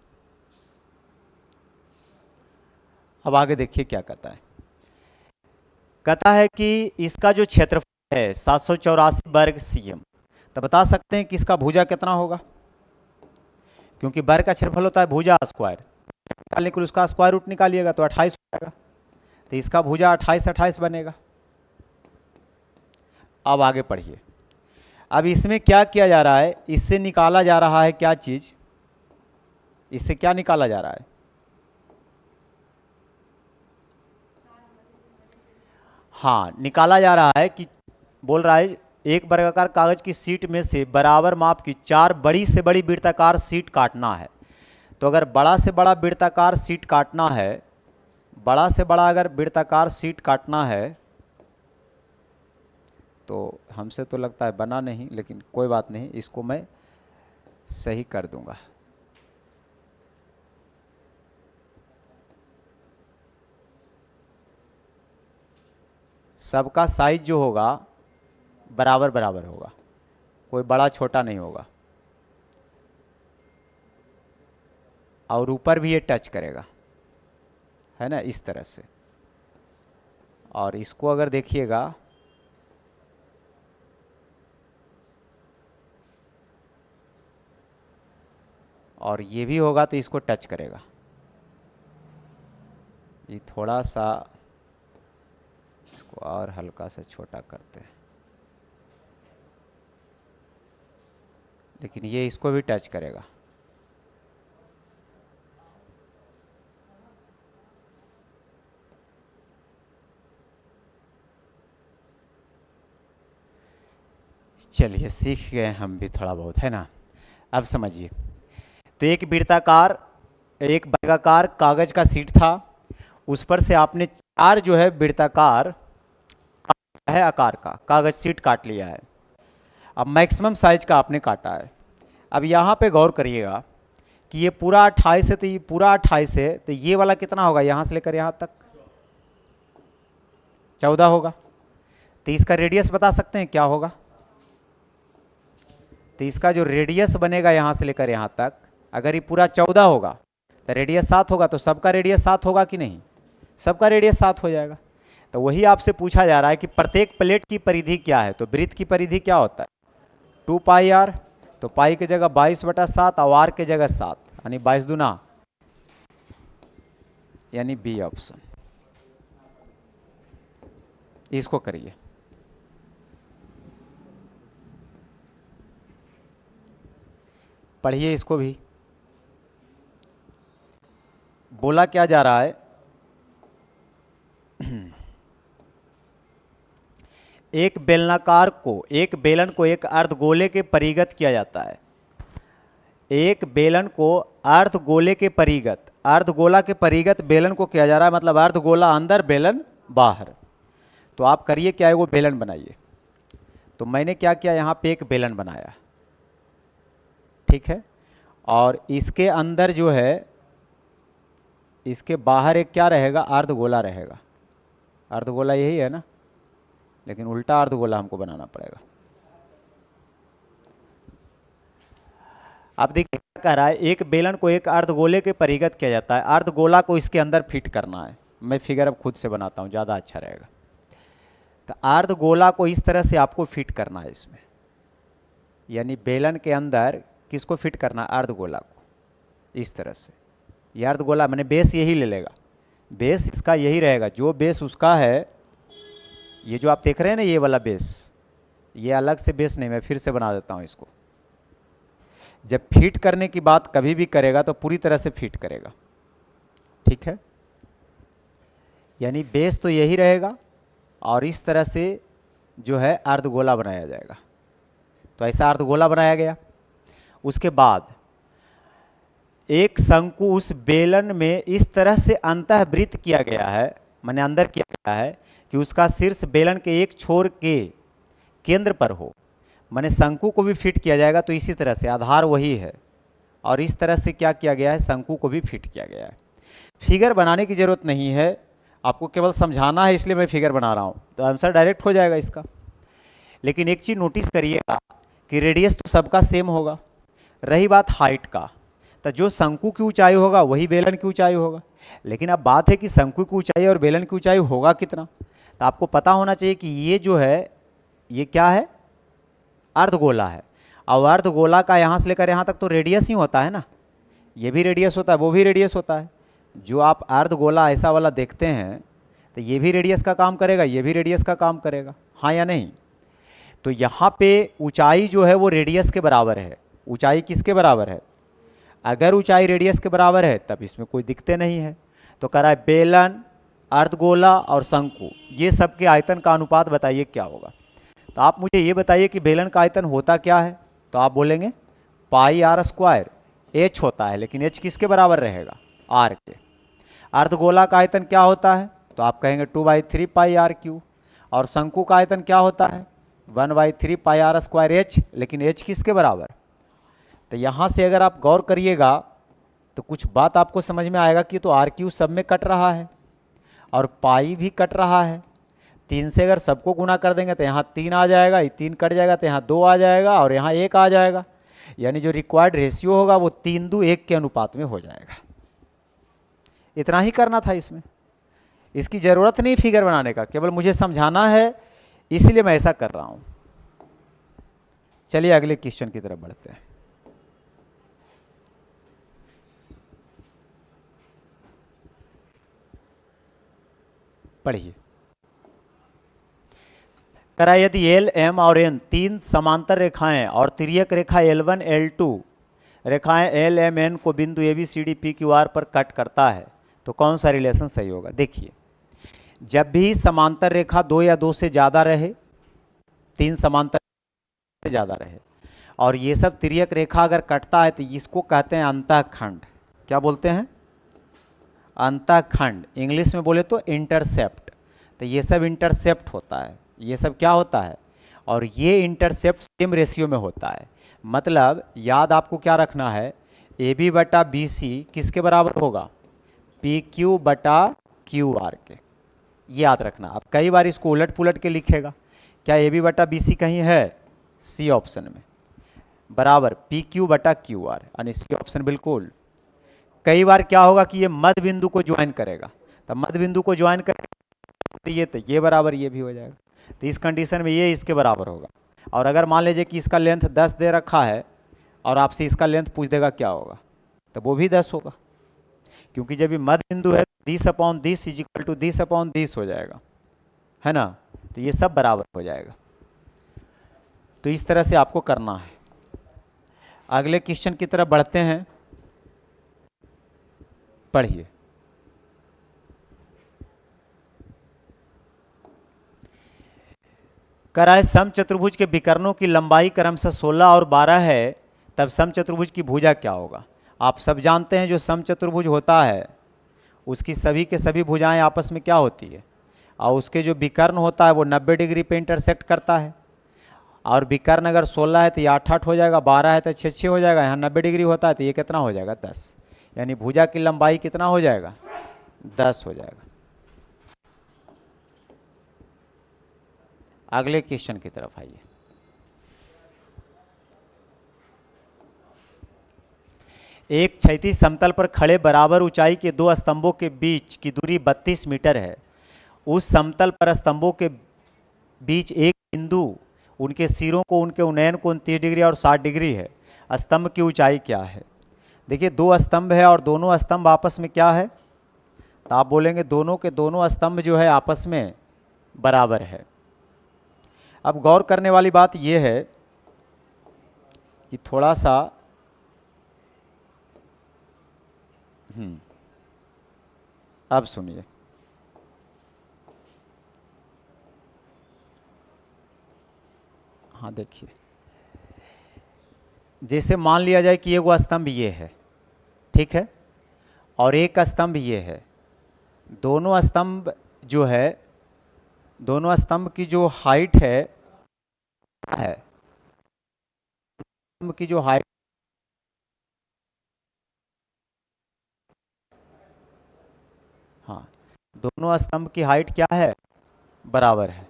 अब आगे देखिए क्या कहता है। कहता है कि इसका जो क्षेत्रफल है 784 वर्ग cm, तो बता सकते हैं कि इसका भुजा कितना होगा? क्योंकि वर्ग का क्षेत्रफल होता है भुजा स्क्वायर, निकालने के लिए उसका स्क्वायर रूट निकालिएगा तो 28 हो जाएगा। तो इसका भुजा 28 बनेगा। अब आगे पढ़िए। अब इसमें क्या किया जा रहा है? इससे निकाला जा रहा है क्या चीज? इससे क्या निकाला जा रहा है? हाँ, निकाला जा रहा है कि बोल रहा है एक वर्गाकार कागज की शीट में से बराबर माप की 4 बड़ी से बड़ी वृत्ताकार शीट काटना है। तो अगर बड़ा से बड़ा वृत्ताकार शीट काटना है, बड़ा से बड़ा अगर वृत्ताकार शीट काटना है, तो हमसे तो लगता है बना नहीं, लेकिन कोई बात नहीं, इसको मैं सही कर दूंगा। सबका साइज जो होगा बराबर बराबर होगा, कोई बड़ा छोटा नहीं होगा, और ऊपर भी ये टच करेगा, है ना, इस तरह से। और इसको अगर देखिएगा और ये भी होगा तो इसको टच करेगा। ये थोड़ा सा इसको और हल्का सा छोटा करते हैं, लेकिन ये इसको भी टच करेगा। चलिए सीख गए हम भी थोड़ा बहुत, है ना। अब समझिए, तो एक वर्गाकार कागज का शीट था, उस पर से आपने 4 जो है वृत्ताकार है आकार का कागज शीट काट लिया है। अब मैक्सिमम साइज का आपने काटा है। अब यहाँ पे गौर करिएगा कि ये पूरा 28 है, तो ये पूरा 28 है, तो ये वाला कितना होगा? यहाँ से लेकर यहाँ तक 14 होगा। तो इसका रेडियस बता सकते हैं क्या होगा? तो इसका जो रेडियस बनेगा यहाँ से लेकर यहाँ तक, अगर ये पूरा 14 होगा तो रेडियस 7 होगा, तो सबका रेडियस 7 होगा कि नहीं? सबका रेडियस 7 हो जाएगा। तो वही आपसे पूछा जा रहा है कि प्रत्येक प्लेट की परिधि क्या है। तो वृत्त की परिधि क्या होता है? 2 पाई आर। तो पाई की जगह 22/7 और आर की जगह 7, यानी 22 दूना, यानी बी ऑप्शन। इसको करिए। पढ़िए इसको भी। बोला क्या जा रहा है? एक बेलनाकार को, एक बेलन को एक अर्धगोले के परिगत किया जाता है। एक बेलन को अर्धगोले के परिगत, अर्धगोला के परिगत बेलन को किया जा रहा है, मतलब अर्धगोला अंदर बेलन बाहर। तो आप करिए क्या है, वो बेलन बनाइए। तो मैंने क्या किया, यहाँ पे एक बेलन बनाया, ठीक है, और इसके अंदर जो है, इसके बाहर एक क्या रहेगा, अर्धगोला रहेगा। अर्धगोला यही है ना, लेकिन उल्टा अर्धगोला हमको बनाना पड़ेगा। अब देखिए क्या कह रहा है, एक बेलन को एक अर्धगोले के परिगत किया जाता है, अर्धगोला को इसके अंदर फिट करना है। मैं फिगर अब खुद से बनाता हूँ, ज़्यादा अच्छा रहेगा। तो अर्धगोला को इस तरह से आपको फिट करना है इसमें, यानी बेलन के अंदर किसको फिट करना है, अर्धगोला को, इस तरह से। ये अर्धगोला मैंने बेस यही ले लेगा, बेस इसका यही रहेगा, जो बेस उसका है। ये जो आप देख रहे हैं ना, ये वाला बेस, ये अलग से बेस नहीं, मैं फिर से बना देता हूँ इसको। जब फिट करने की बात कभी भी करेगा तो पूरी तरह से फिट करेगा, ठीक है। यानी बेस तो यही रहेगा और इस तरह से जो है अर्धगोला बनाया जाएगा। तो ऐसा अर्धगोला बनाया गया। उसके बाद एक शंकु उस बेलन में इस तरह से अंतःवृत्त किया गया है, माने अंदर किया गया है कि उसका शीर्ष बेलन के एक छोर के केंद्र पर हो। माने शंकु को भी फिट किया जाएगा, तो इसी तरह से आधार वही है और इस तरह से क्या किया गया है, शंकु को भी फिट किया गया है। फिगर बनाने की ज़रूरत नहीं है, आपको केवल समझाना है, इसलिए मैं फिगर बना रहा हूँ, तो आंसर डायरेक्ट हो जाएगा इसका। लेकिन एक चीज़ नोटिस करिएगा कि रेडियस तो सबका सेम होगा। रही बात हाइट का, तो जो शंकु की ऊंचाई होगा वही बेलन की ऊंचाई होगा। लेकिन अब बात है कि शंकु की ऊंचाई और बेलन की ऊंचाई होगा कितना। तो आपको पता होना चाहिए कि ये जो है, ये क्या है, अर्धगोला है। और अर्धगोला का यहाँ से लेकर यहाँ तक तो रेडियस ही होता है ना, ये भी रेडियस होता है, वो भी रेडियस होता है। जो आप अर्धगोला ऐसा वाला देखते हैं, तो ये भी रेडियस का काम करेगा, ये भी रेडियस का काम करेगा, हाँ या नहीं। तो यहाँ पे ऊंचाई जो है वो रेडियस के बराबर है। ऊंचाई किसके बराबर है? अगर ऊंचाई रेडियस के बराबर है तब इसमें कोई दिक्कत नहीं है। तो कह रहा है बेलन, अर्धगोला और शंकु, ये सब के आयतन का अनुपात बताइए क्या होगा। तो आप मुझे ये बताइए कि बेलन का आयतन होता क्या है। तो आप बोलेंगे पाई आर स्क्वायर, एच होता है, लेकिन एच किसके बराबर रहेगा, आर के। अर्धगोला का आयतन क्या होता है, तो आप कहेंगे 2/3 पाई आर क्यू। और शंकु का आयतन क्या होता है, 1/3 पाई आर स्क्वायर एच, लेकिन एच किसके बराबर। तो यहाँ से अगर आप गौर करिएगा तो कुछ बात आपको समझ में आएगा कि तो आर क्यू सब में कट रहा है और पाई भी कट रहा है। 3 से अगर सबको गुना कर देंगे तो यहाँ 3 आ जाएगा, ये 3 कट जाएगा तो यहाँ 2 आ जाएगा और यहाँ 1 आ जाएगा। यानी जो रिक्वायर्ड रेशियो होगा वो 3:1 के अनुपात में हो जाएगा। इतना ही करना था इसमें, इसकी ज़रूरत नहीं फिगर बनाने का, केवल मुझे समझाना है, इसलिए मैं ऐसा कर रहा हूँ। चलिए अगले क्वेश्चन की तरफ बढ़ते हैं। पढ़िए। करा यदि एल, एम और एन 3 समांतर रेखाएं और तिर्यक रेखा L1 L2 रेखाएं एल, एम, एन को बिंदु ABCD PQR पर कट करता है तो कौन सा रिलेशन सही होगा। देखिए, जब भी समांतर रेखा 2 या 2 से ज़्यादा रहे, 3 समांतर से ज़्यादा रहे और ये सब तिर्यक रेखा अगर कटता है तो इसको कहते हैं अंतःखंड। क्या बोलते हैं, अंतःखंड। इंग्लिश में बोले तो इंटरसेप्ट। तो ये सब इंटरसेप्ट होता है, ये सब क्या होता है, और ये इंटरसेप्ट सेम रेशियो में होता है। मतलब याद आपको क्या रखना है, AB बटा BC किसके बराबर होगा, PQ बटा QR के। ये याद रखना। आप कई बार इसको उलट पुलट के लिखेगा। क्या AB बटा BC कहीं है, C ऑप्शन में। बराबर पी क्यू बटा क्यू आर, यानी इसकी ऑप्शन बिल्कुल। कई बार क्या होगा कि ये मध्य बिंदु को ज्वाइन करेगा, तो मध्य बिंदु को ज्वाइन करेगा तो ये बराबर ये भी हो जाएगा, तो इस कंडीशन में ये इसके बराबर होगा। और अगर मान लीजिए कि इसका लेंथ 10 दे रखा है और आपसे इसका लेंथ पूछ देगा क्या होगा, तो वो भी 10 होगा, क्योंकि जब ये मध्य बिंदु है 10/10 इज इक्वल टू 10/10 हो जाएगा, है ना। तो ये सब बराबर हो जाएगा। तो इस तरह से आपको करना है। अगले क्वेश्चन की तरफ बढ़ते हैं, पढ़िए। कह रहा है समचतुर्भुज के विकर्णों की लंबाई क्रमशः 16 और 12 है, तब समचतुर्भुज की भुजा क्या होगा। आप सब जानते हैं जो समचतुर्भुज होता है उसकी सभी के सभी भुजाएं आपस में क्या होती है, और उसके जो विकर्ण होता है वो 90 डिग्री पे इंटरसेक्ट करता है। और विकर्ण अगर 16 है तो ये 8-8 हो जाएगा, 12 है तो 6-6 हो जाएगा, यहाँ 90 डिग्री होता है तो ये कितना हो जाएगा 10, यानी भुजा की लंबाई कितना हो जाएगा 10 हो जाएगा। अगले क्वेश्चन की तरफ आइए। एक क्षैतिज समतल पर खड़े बराबर ऊंचाई के दो स्तंभों के बीच की दूरी 32 मीटर है। उस समतल पर स्तंभों के बीच एक बिंदु, उनके सिरों को उनके उन्नयन कोण 30 डिग्री और 60 डिग्री है। स्तंभ की ऊंचाई क्या है। देखिए दो स्तंभ है और दोनों स्तंभ आपस में क्या है, तो आप बोलेंगे दोनों के दोनों स्तंभ जो है आपस में बराबर है। अब गौर करने वाली बात यह है कि थोड़ा सा अब सुनिए, हाँ देखिए, जैसे मान लिया जाए कि एगो स्तंभ ये है, ठीक है, और एक स्तंभ ये है। दोनों स्तंभ जो है, दोनों स्तंभ की जो हाइट है स्तंभ की जो हाइट, हाँ, दोनों स्तंभ की हाइट क्या है बराबर है।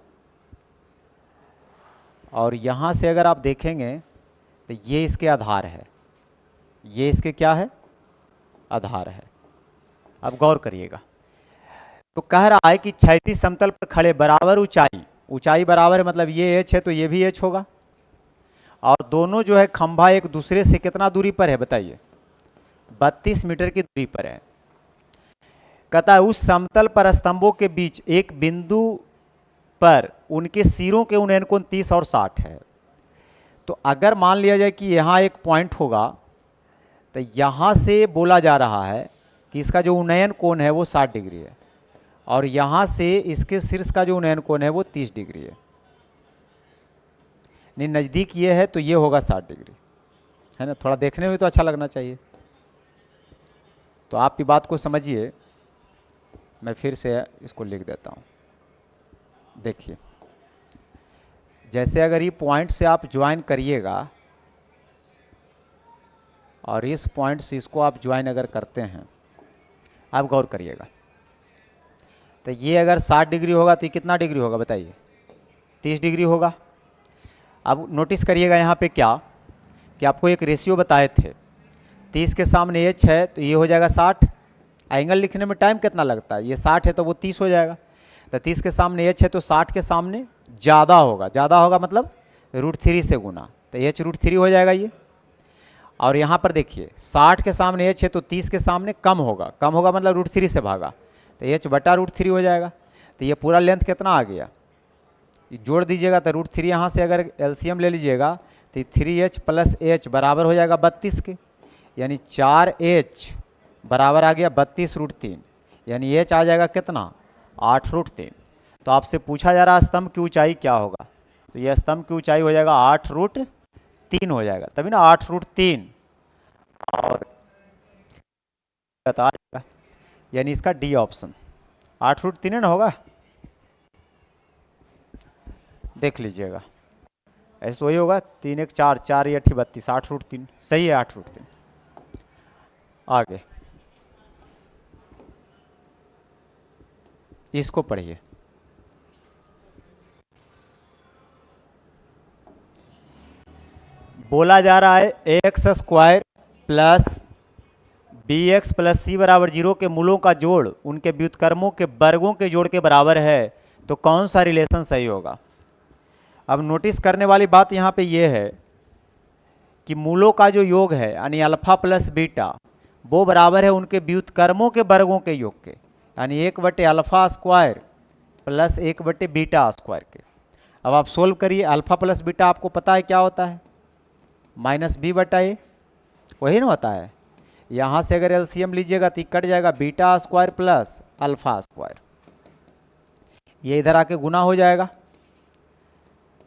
और यहाँ से अगर आप देखेंगे तो ये इसके आधार है, ये इसके क्या है आधार है। अब गौर करिएगा, तो कह रहा है कि क्षैतिज समतल पर खड़े बराबर ऊंचाई, ऊंचाई बराबर है मतलब ये एच है तो ये भी एच होगा, और दोनों जो है खंभा एक दूसरे से कितना दूरी पर है बताइए 32 मीटर की दूरी पर है। कहता है उस समतल पर स्तंभों के बीच एक बिंदु पर उनके सिरों के उन्नयन कोण 30 और 60 है। तो अगर मान लिया जाए कि यहाँ एक पॉइंट होगा, तो यहाँ से बोला जा रहा है कि इसका जो उन्नयन कोण है वो 60 डिग्री है, और यहाँ से इसके शीर्ष का जो उन्नयन कोण है वो 30 डिग्री है। नहीं नज़दीक ये है तो ये होगा 60 डिग्री, है ना। थोड़ा देखने में तो अच्छा लगना चाहिए। तो आप की बात को समझिए, मैं फिर से इसको लिख देता हूँ। देखिए जैसे अगर ये पॉइंट से आप ज्वाइन करिएगा और इस पॉइंट से इसको आप ज्वाइन अगर करते हैं, आप गौर करिएगा, तो ये अगर 60 डिग्री होगा तो ये कितना डिग्री होगा बताइए 30 डिग्री होगा। अब नोटिस करिएगा यहाँ पे क्या कि आपको एक रेशियो बताए थे, 30 के सामने एच है तो ये हो जाएगा 60। एंगल लिखने में टाइम कितना लगता है, ये 60 है तो वो 30 हो जाएगा। तो 30 के सामने एच है तो 60 के सामने ज़्यादा होगा, ज़्यादा होगा मतलब √3 से गुना, तो एच √3 हो जाएगा ये। और यहाँ पर देखिए 60 के सामने एच है तो 30 के सामने कम होगा, कम होगा मतलब √3 से भागा, तो एच बटा √3 हो जाएगा। तो ये पूरा लेंथ कितना आ गया, जोड़ दीजिएगा तो √3 यहाँ से अगर एलसीएम ले लीजिएगा तो 3h + h बराबर हो जाएगा 32 के, यानी 4h बराबर आ गया 32√3, यानी h आ जाएगा कितना 8√3। तो आपसे पूछा जा रहा स्तंभ की ऊंचाई क्या होगा, तो यह स्तंभ की ऊंचाई हो जाएगा 8√3 हो जाएगा, तभी ना 8√3 और बता देगा, यानी इसका डी ऑप्शन 8√3 है ना होगा। देख लीजिएगा ऐसे तो वही होगा, 3 1 4 4 8 32 8√3 सही है 8√3। आगे इसको पढ़िए। बोला जा रहा है x square plus b x plus c बराबर 0 के मूलों का जोड़ उनके व्युत्क्रमों के वर्गों के जोड़ के बराबर है, तो कौन सा रिलेशन सही होगा। अब नोटिस करने वाली बात यहाँ पे ये है कि मूलों का जो योग है यानी अल्फा प्लस बीटा वो बराबर है उनके व्युत्क्रमों के वर्गों के योग के, यानी 1/अल्फा स्क्वायर प्लस 1/बीटा स्क्वायर के। अब आप सोल्व करिए, अल्फा प्लस बीटा आपको पता है क्या होता है, -b/a, वही ना होता है। यहाँ से अगर एलसीएम लीजिएगा तो कट जाएगा beta square plus alpha square, ये इधर आके गुना हो जाएगा,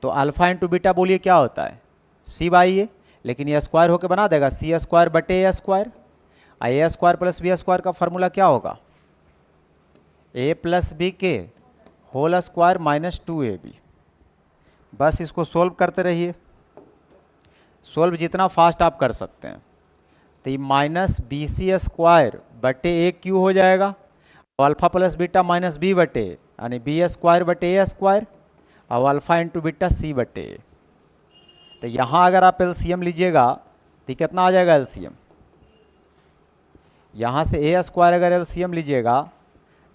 तो अल्फा इंटू बीटा बोलिए क्या होता है c/a, लेकिन ये स्क्वायर होके बना देगा c²/a²। a² प्लस b² का फॉर्मूला क्या होगा, a प्लस बी के होल स्क्वायर -2ab। बस इसको सोल्व करते रहिए, सोल्व जितना फास्ट आप कर सकते हैं। तो ये -bc²/a³ हो जाएगा, और अल्फा प्लस बीटा -b/a यानी b²/a² और अल्फा इंटू बीटा c/a। तो यहाँ अगर आप एलसीएम लीजिएगा तो कितना आ जाएगा एलसीएम, यहाँ से a² अगर एलसीएम लीजिएगा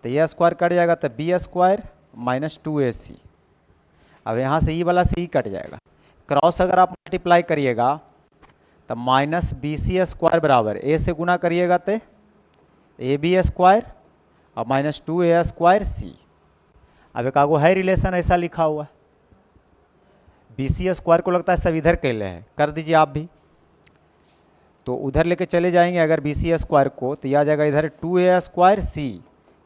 तो a² कट जाएगा तो b² -2ac। अब यहाँ से ई वाला से ई कट जाएगा, क्रॉस अगर आप मल्टीप्लाई करिएगा तो -bc² बराबर a से गुना करिएगा तो ab² और -2a² अब एक आगो है रिलेशन ऐसा लिखा हुआ है, bc² को लगता है सब इधर कैले हैं, कर दीजिए आप भी। तो उधर लेके चले जाएंगे अगर bc² को, तो यह आ जाएगा इधर 2a²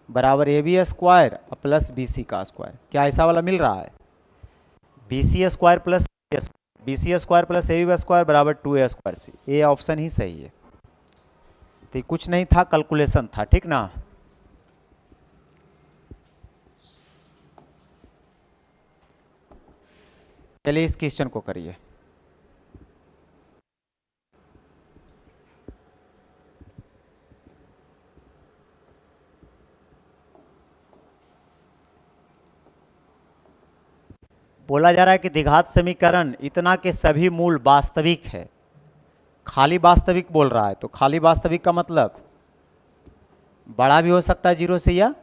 बराबर ab² प्लस bc का स्क्वायर। क्या ऐसा वाला मिल रहा है, bc² plus bc² plus ab² बराबर 2a² ये ऑप्शन ही सही है। तो कुछ नहीं था, कैलकुलेशन था, ठीक ना। चलिए इस क्वेश्चन को करिए। बोला जा रहा है कि द्विघात समीकरण इतना के सभी मूल वास्तविक है, खाली वास्तविक बोल रहा है, तो खाली वास्तविक का मतलब बड़ा भी हो सकता है 0 से या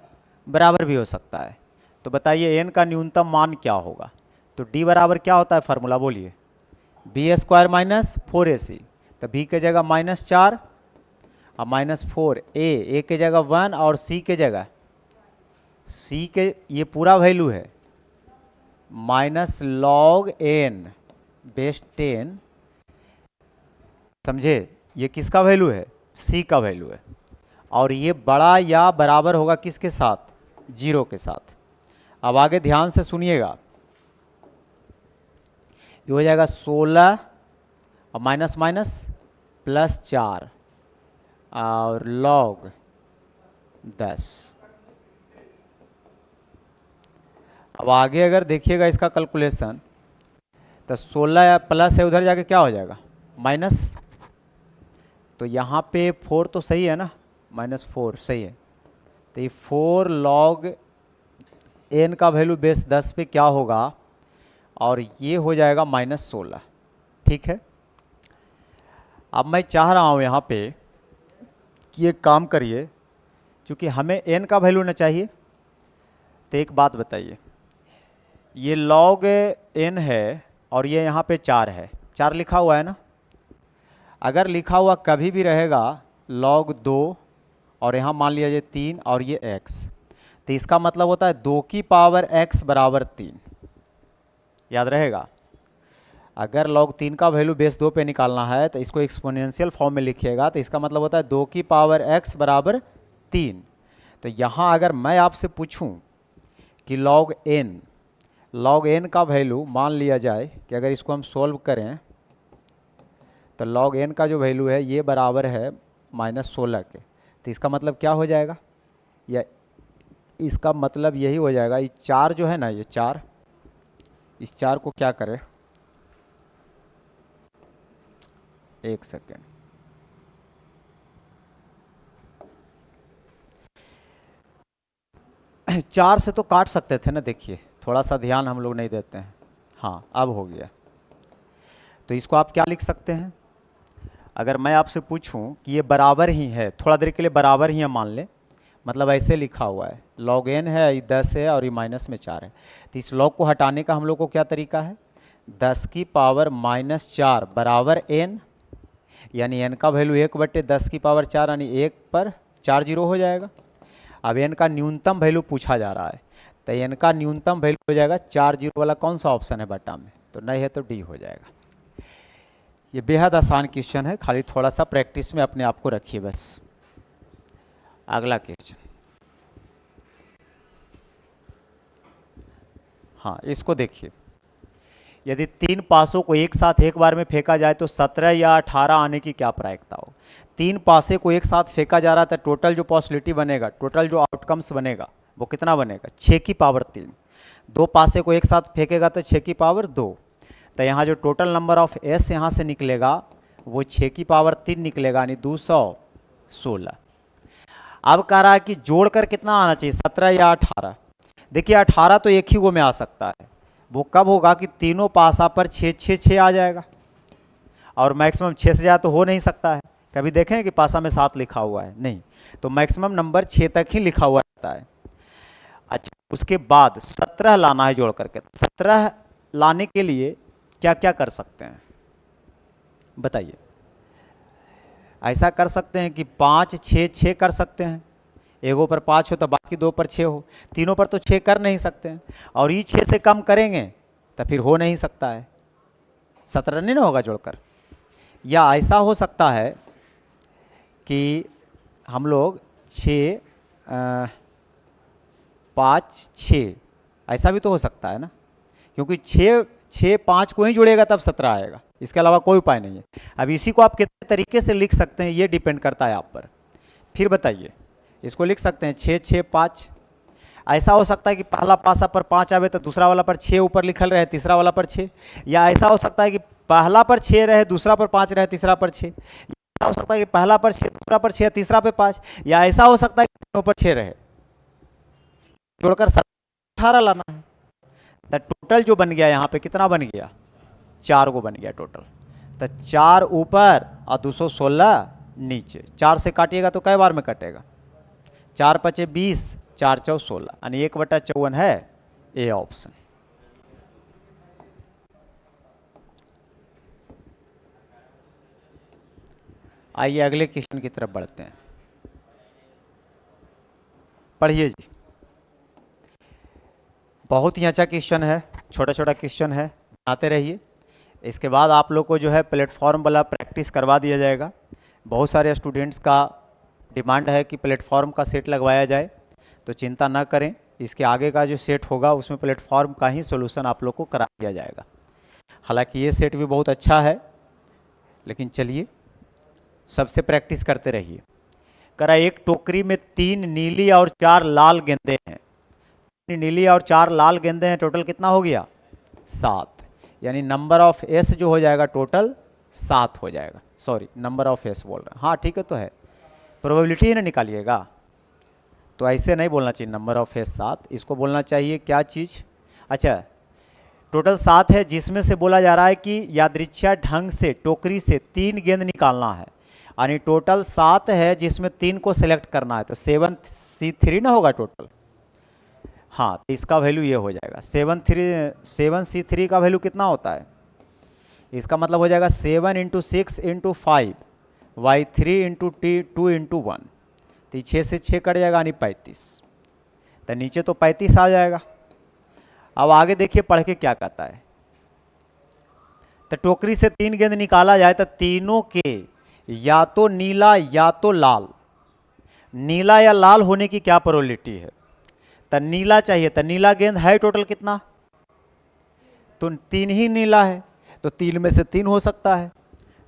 बराबर भी हो सकता है। तो बताइए n का न्यूनतम मान क्या होगा। तो d बराबर क्या होता है फार्मूला बोलिए, b² -4ac, तो b के जगह -4 और -4, a के जगह 1 और c के जगह c के ये पूरा वैल्यू है -log(n)(10), समझे, ये किसका वैल्यू है, c का वैल्यू है, और ये बड़ा या बराबर होगा किसके साथ, 0 के साथ। अब आगे ध्यान से सुनिएगा, ये हो जाएगा 16 और माइनस माइनस प्लस 4 और log 10। अब आगे अगर देखिएगा इसका कैलकुलेशन, तो 16 प्लस है उधर जाके क्या हो जाएगा माइनस, तो यहाँ पे 4 तो सही है ना, -4 सही है, तो ये 4 log n का वैल्यू बेस 10 पे क्या होगा, और ये हो जाएगा -16, ठीक है। अब मैं चाह रहा हूँ यहाँ पे कि एक काम करिए, क्योंकि हमें n का वैल्यू ना चाहिए, तो एक बात बताइए, ये log n है और ये यहाँ पे 4 है, 4 लिखा हुआ है ना, अगर लिखा हुआ कभी भी रहेगा log 2 और यहाँ मान लिया जाए 3 और ये x, तो इसका मतलब होता है 2 की पावर x बराबर 3, याद रहेगा। अगर log 3 का वैल्यू बेस 2 पे निकालना है तो इसको एक्सपोनेंशियल फॉर्म में लिखिएगा, तो इसका मतलब होता है 2 की पावर x बराबर 3। तो यहाँ अगर मैं आपसे पूछूं कि log n का वैल्यू मान लिया जाए कि अगर इसको हम सोल्व करें तो log n का जो वैल्यू है ये बराबर है -16 के, तो इसका मतलब क्या हो जाएगा, या इसका मतलब यही हो जाएगा, ये 4 जो है ना, ये 4, इस 4 को क्या करें, एक सेकेंड, चार से तो काट सकते थे ना, देखिए थोड़ा सा ध्यान हम लोग नहीं देते हैं, हाँ अब हो गया। तो इसको आप क्या लिख सकते हैं, अगर मैं आपसे पूछूं कि ये बराबर ही है, थोड़ा देर के लिए बराबर ही है मान ले, मतलब ऐसे लिखा हुआ है log n है, ये 10 है और ये माइनस में 4 है, तो इस log को हटाने का हम लोग को क्या तरीका है, 10 की पावर -4 बराबर n, यानी n का वैल्यू 1/10 की पावर 4 यानी 1 पर 4 जीरो हो जाएगा। अब n का न्यूनतम वैल्यू पूछा जा रहा है, तो n का न्यूनतम वैल्यू हो जाएगा 4 जीरो वाला कौन सा ऑप्शन है बटा में, तो नहीं है तो डी हो जाएगा। ये बेहद आसान क्वेश्चन है, खाली थोड़ा सा प्रैक्टिस में अपने आप को रखिए बस। अगला क्वेश्चन, हाँ इसको देखिए, यदि 3 पासों को एक साथ एक बार में फेंका जाए तो 17 या 18 आने की क्या प्रायिकता हो। 3 पासे को एक साथ फेंका जा रहा था, टोटल जो पॉसिबिलिटी बनेगा, टोटल जो आउटकम्स बनेगा वो कितना बनेगा, 6 की पावर 3। 2 पासे को एक साथ फेंकेगा तो 6 की पावर 2, तो यहाँ जो टोटल नंबर ऑफ एस यहाँ से निकलेगा वो 6 की पावर 3 निकलेगा, यानी 216। अब कह रहा है कि जोड़कर कितना आना चाहिए, 17 या 18। देखिए 18 तो एक ही गो में आ सकता है, वो कब होगा कि तीनों पासा पर 6 6 6 आ जाएगा, और मैक्सिमम 6 से ज़्यादा तो हो नहीं सकता है। कभी देखें कि पासा में 7 लिखा हुआ है, नहीं, तो मैक्सिमम नंबर 6 तक ही लिखा हुआ रहता है। अच्छा, उसके बाद 17 लाना है जोड़ करके। 17 लाने के लिए क्या क्या कर सकते हैं बताइए। ऐसा कर सकते हैं कि 5 6 6 कर सकते हैं, एगो पर 5 हो तो बाकी 2 पर 6 हो, तीनों पर तो 6 कर नहीं सकते हैं, और ये 6 से कम करेंगे तो फिर हो नहीं सकता है, 17 नहीं ना होगा जोड़कर। या ऐसा हो सकता है कि हम लोग 6 5 6 ऐसा भी तो हो सकता है ना, क्योंकि 6 6 5 को ही जुड़ेगा तब 17 आएगा, इसके अलावा कोई उपाय नहीं है। अब इसी को आप कितने तरीके से लिख सकते हैं ये डिपेंड करता है आप पर। फिर बताइए, इसको लिख सकते हैं 6 6 5। ऐसा हो सकता है कि पहला पासा पर 5 आवे तो दूसरा वाला पर 6 ऊपर लिखल रहे, तीसरा वाला पर 6। या ऐसा हो सकता है कि पहला पर 6 रहे, दूसरा पर 5 रहे, तीसरा पर 6। ऐसा हो सकता है कि पहला पर 6, दूसरा पर 6, तीसरा पर 5। या ऐसा हो सकता है कि तीनों पर 6 रहे। जोड़कर 18 लाना है, तो टोटल जो बन गया यहाँ पे कितना बन गया, 4 को बन गया टोटल। तो 4 ऊपर और 216 नीचे, 4 से काटिएगा तो कै बार में कटेगा, 4 पचे 20, 4 चौ 16, यानी 1/54 है ए ऑप्शन। आइए अगले क्वेश्चन की तरफ बढ़ते हैं, पढ़िए जी। बहुत ही अच्छा क्वेश्चन है, छोटा छोटा क्वेश्चन है, बनाते रहिए। इसके बाद आप लोग को जो है प्लेटफॉर्म वाला प्रैक्टिस करवा दिया जाएगा। बहुत सारे स्टूडेंट्स का डिमांड है कि प्लेटफॉर्म का सेट लगवाया जाए, तो चिंता ना करें, इसके आगे का जो सेट होगा उसमें प्लेटफॉर्म का ही सोल्यूशन आप लोग को करा दिया जाएगा। हालांकि ये सेट भी बहुत अच्छा है, लेकिन चलिए सबसे प्रैक्टिस करते रहिए। करा एक टोकरी में 3 नीली और 4 लाल गेंदे हैं, नीली और 4 लाल गेंदे हैं, टोटल कितना हो गया 7, यानी नंबर ऑफ एस जो हो जाएगा टोटल 7 हो जाएगा। सॉरी, नंबर ऑफ एस बोल रहे हैं, हाँ ठीक है, तो है प्रोबेबिलिटी ना निकालिएगा, तो ऐसे नहीं बोलना चाहिए नंबर ऑफ एस 7, इसको बोलना चाहिए क्या चीज़। अच्छा, टोटल 7 है, जिसमें से बोला जा रहा है कि यादृच्छिक ढंग से टोकरी से 3 गेंद निकालना है, यानी टोटल 7 है जिसमें 3 को सेलेक्ट करना है, तो 7C3 ना होगा टोटल। हाँ, तो इसका वैल्यू ये हो जाएगा 7C3 का वैल्यू कितना होता है, इसका मतलब हो जाएगा 7 × 6 × 5 y3 × 2 × 1, तो 6 से 6 कट जाएगा, यानी 35, तो नीचे तो 35 आ जाएगा। अब आगे देखिए पढ़ के क्या कहता है, तो टोकरी से 3 गेंद निकाला जाए तो तीनों के या तो नीला या तो लाल, नीला या लाल होने की क्या प्रोबेबिलिटी है, तो नीला चाहिए, तो नीला गेंद है टोटल कितना, तो 3 ही नीला है, तो 3 में से 3 हो सकता है,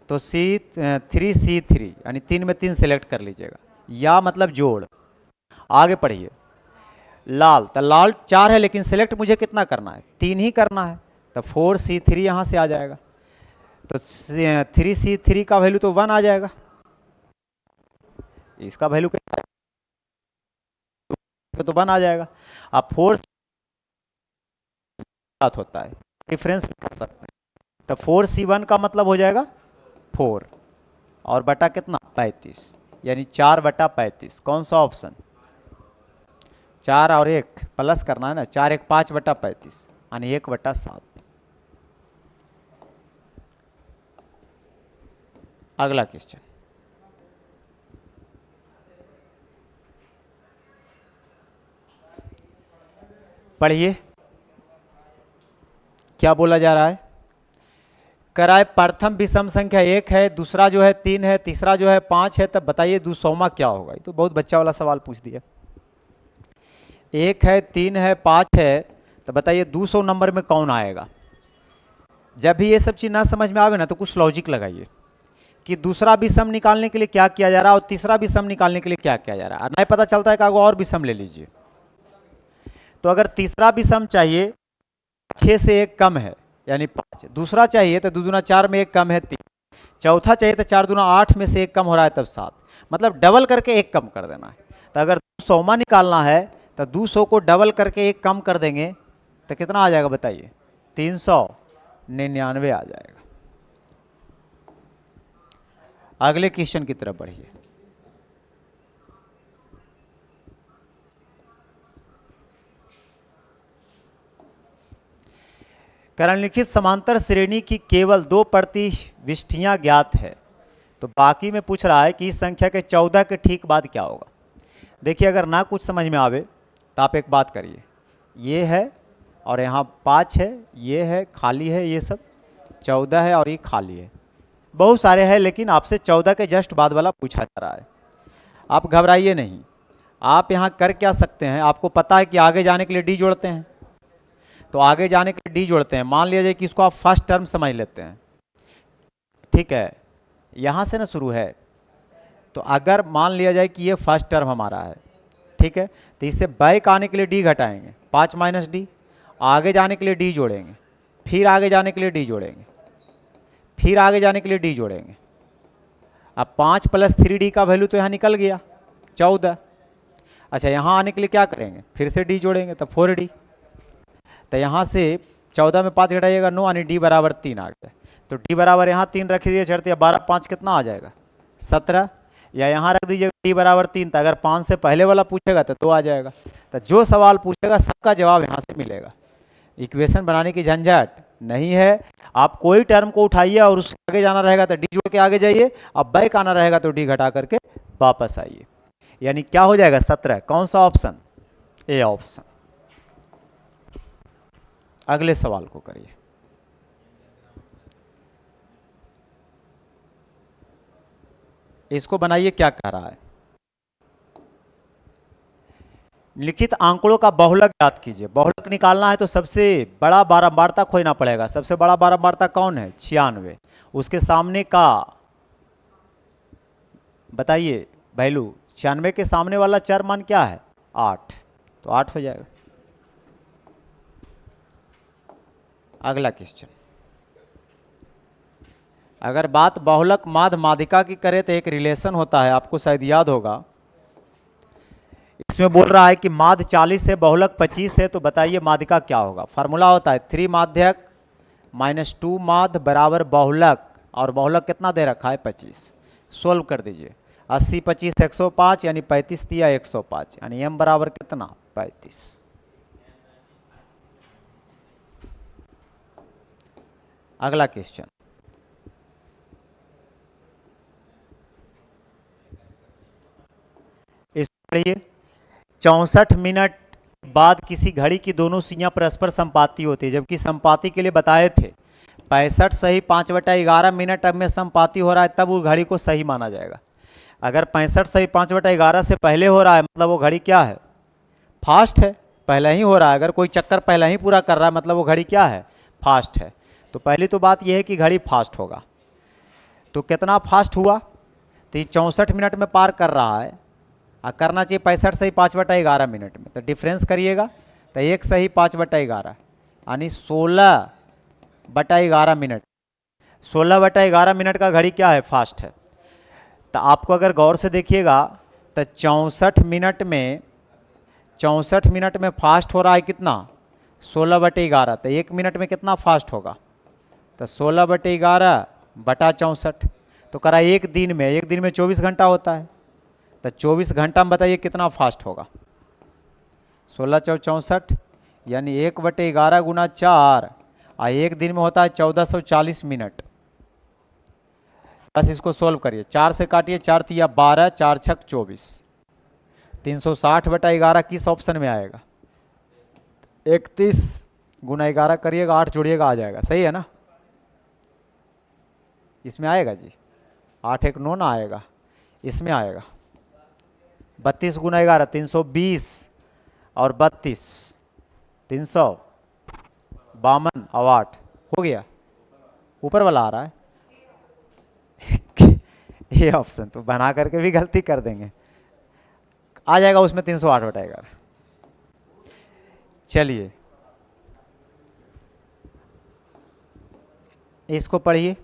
तो C3 यानी 3 में 3 सेलेक्ट कर लीजिएगा, या मतलब जोड़। आगे पढ़िए, लाल, तो लाल 4 है लेकिन सेलेक्ट मुझे कितना करना है, 3 ही करना है, तो 4C3 यहाँ से आ जाएगा, तो 3C3 का वैल्यू तो 1 आ जाएगा, इसका वैल्यू क्या तो 1 आ जाएगा। अब 4 होता है, डिफरेंस कर सकते हैं, तो 4c1 का मतलब हो जाएगा 4 और बटा कितना 35, यानी 4/35। कौन सा ऑप्शन? 4 और 1 प्लस करना है ना, 4 1 5/35 यानी 1/7। अगला क्वेश्चन पढ़िए, क्या बोला जा रहा है? कराए प्रथम विषम संख्या 1 है, दूसरा जो है 3 है, तीसरा जो है 5 है, तब बताइए 200वां क्या होगा? ये तो बहुत बच्चा वाला सवाल पूछ दिया। 1 है, 3 है, 5 है, तो बताइए 200 नंबर में कौन आएगा? जब भी ये सब चीज़ ना समझ में आवे ना तो कुछ लॉजिक लगाइए कि दूसरा विषम निकालने के लिए क्या किया जा रहा है और तीसरा विषम निकालने के लिए क्या किया जा रहा है। नहीं पता चलता है कि और विषम ले लीजिए। तो अगर तीसरा विषम चाहिए 6 से 1 कम है यानी 5, दूसरा चाहिए तो 2 दूना 4 में 1 कम है 3, चौथा चाहिए तो 4 दूना 8 में से 1 कम हो रहा है तब 7, मतलब डबल करके 1 कम कर देना है। तो अगर 200वां निकालना है तो 200 को डबल करके 1 कम कर देंगे तो कितना आ जाएगा बताइए? 399 आ जाएगा। अगले क्वेश्चन की तरफ बढ़िए। निम्नलिखित समांतर श्रेणी की केवल 2 प्रतिविष्टियां ज्ञात है, तो बाकी में पूछ रहा है कि इस संख्या के 14 के ठीक बाद क्या होगा। देखिए अगर ना कुछ समझ में आवे तो आप एक बात करिए, ये है और यहाँ 5 है, ये है खाली है, ये सब 14 है और ये खाली है, बहुत सारे हैं, लेकिन आपसे 14 के जस्ट बाद वाला पूछा जा रहा है। आप घबराइए नहीं, आप यहाँ कर क्या सकते हैं, आपको पता है कि आगे जाने के लिए डी जोड़ते हैं, तो आगे जाने के लिए डी जोड़ते हैं। मान लिया जाए कि इसको आप फर्स्ट टर्म समझ लेते हैं, ठीक है, यहाँ से ना शुरू है, तो अगर मान लिया जाए कि ये फर्स्ट टर्म हमारा है, ठीक है, तो इससे बैक आने के लिए डी घटाएंगे, 5 माइनस डी, आगे जाने के लिए डी जोड़ेंगे, फिर आगे जाने के लिए डी जोड़ेंगे, फिर आगे जाने के लिए डी जोड़ेंगे। अब 5 + 3d का वैल्यू तो यहाँ निकल गया 14। अच्छा यहाँ आने के लिए क्या करेंगे, फिर से डी जोड़ेंगे तो 4d, तो यहाँ से 14 में 5 घटाइएगा 9 यानी d बराबर 3 आ गया। तो d बराबर यहाँ 3 रख दीजिए, चढ़ते 12 5 कितना आ जाएगा 17, या यहाँ रख दीजिएगा d बराबर 3, तो अगर 5 से पहले वाला पूछेगा तो 2 आ जाएगा। तो जो सवाल पूछेगा सबका जवाब यहाँ से मिलेगा। इक्वेशन बनाने की झंझट नहीं है, आप कोई टर्म को उठाइए और उसके आगे जाना रहेगा तो डी जोड़ के आगे जाइए, अब बैक आना रहेगा तो डी घटा करके वापस आइए, यानी क्या हो जाएगा 17। कौन सा ऑप्शन? A option. अगले सवाल को करिए। इसको बनाइए, क्या कह रहा है? लिखित आंकड़ों का बहुलक ज्ञात कीजिए। बहुलक निकालना है तो सबसे बड़ा बारंबारता खोजना पड़ेगा। सबसे बड़ा बारंबारता कौन है? 96। उसके सामने का बताइए वैल्यू, 96 के सामने वाला चर मान क्या है? 8, तो 8 हो जाएगा। अगला क्वेश्चन, अगर बात बहुलक माध्य माध्यिका की करें तो एक रिलेशन होता है, आपको शायद याद होगा। इसमें बोल रहा है कि माध्य 40 है, बहुलक 25 है, तो बताइए माध्यिका क्या होगा। फार्मूला होता है 3 माध्यक - 2 माध्य बराबर बहुलक, और बहुलक कितना दे रखा है? 25। सोल्व कर दीजिए, 80 25 105 यानी 35 दिया 105, यानी m बराबर कितना? 35। अगला क्वेश्चन, इस पढ़िए। 64 मिनट बाद किसी घड़ी की दोनों सुइयां परस्पर संपाती होती है, जबकि संपाती के लिए बताए थे 65 सही 5/11 मिनट अब में संपाती हो रहा है, तब वो घड़ी को सही माना जाएगा। अगर 65 सही 5/11 से पहले हो रहा है मतलब वो घड़ी क्या है? फास्ट है, पहले ही हो रहा है। अगर कोई चक्कर पहले ही पूरा कर रहा है मतलब वो घड़ी क्या है? फास्ट है। तो पहली तो बात यह है कि घड़ी फास्ट होगा। तो कितना फास्ट हुआ? तो ये 64 मिनट में पार कर रहा है, और करना चाहिए 65 सही 5/11 मिनट में। तो डिफरेंस करिएगा तो 1 सही 5/11 यानी 16/11 मिनट। 16/11 मिनट का घड़ी क्या है? फास्ट है। तो आपको अगर गौर से देखिएगा तो 64 मिनट में फास्ट हो रहा है कितना? 16/11। तो 1 मिनट में कितना फास्ट होगा? तो 16/11/64 तो करा एक दिन में 24 घंटा होता है, तो 24 घंटा में बताइए कितना फास्ट होगा। 16 चौक 64 यानी 1/11 गुना 4 और एक दिन में होता है 1440 मिनट। बस इसको सोल्व करिए, 4 से काटिए, 4 तिया 12, 4 छक 24, 360/11 किस ऑप्शन में आएगा? 31 गुना 11 करिएगा, 8 जोड़िएगा, आ जाएगा। सही है ना? इसमें आएगा जी, 8 एक 9 ना आएगा, इसमें आएगा। 32 गुना 11 320 और 32 352 और 8 हो गया। ऊपर वाला आ रहा है ये ऑप्शन तो बना करके भी गलती कर देंगे, आ जाएगा उसमें 308/11। चलिए इसको पढ़िए।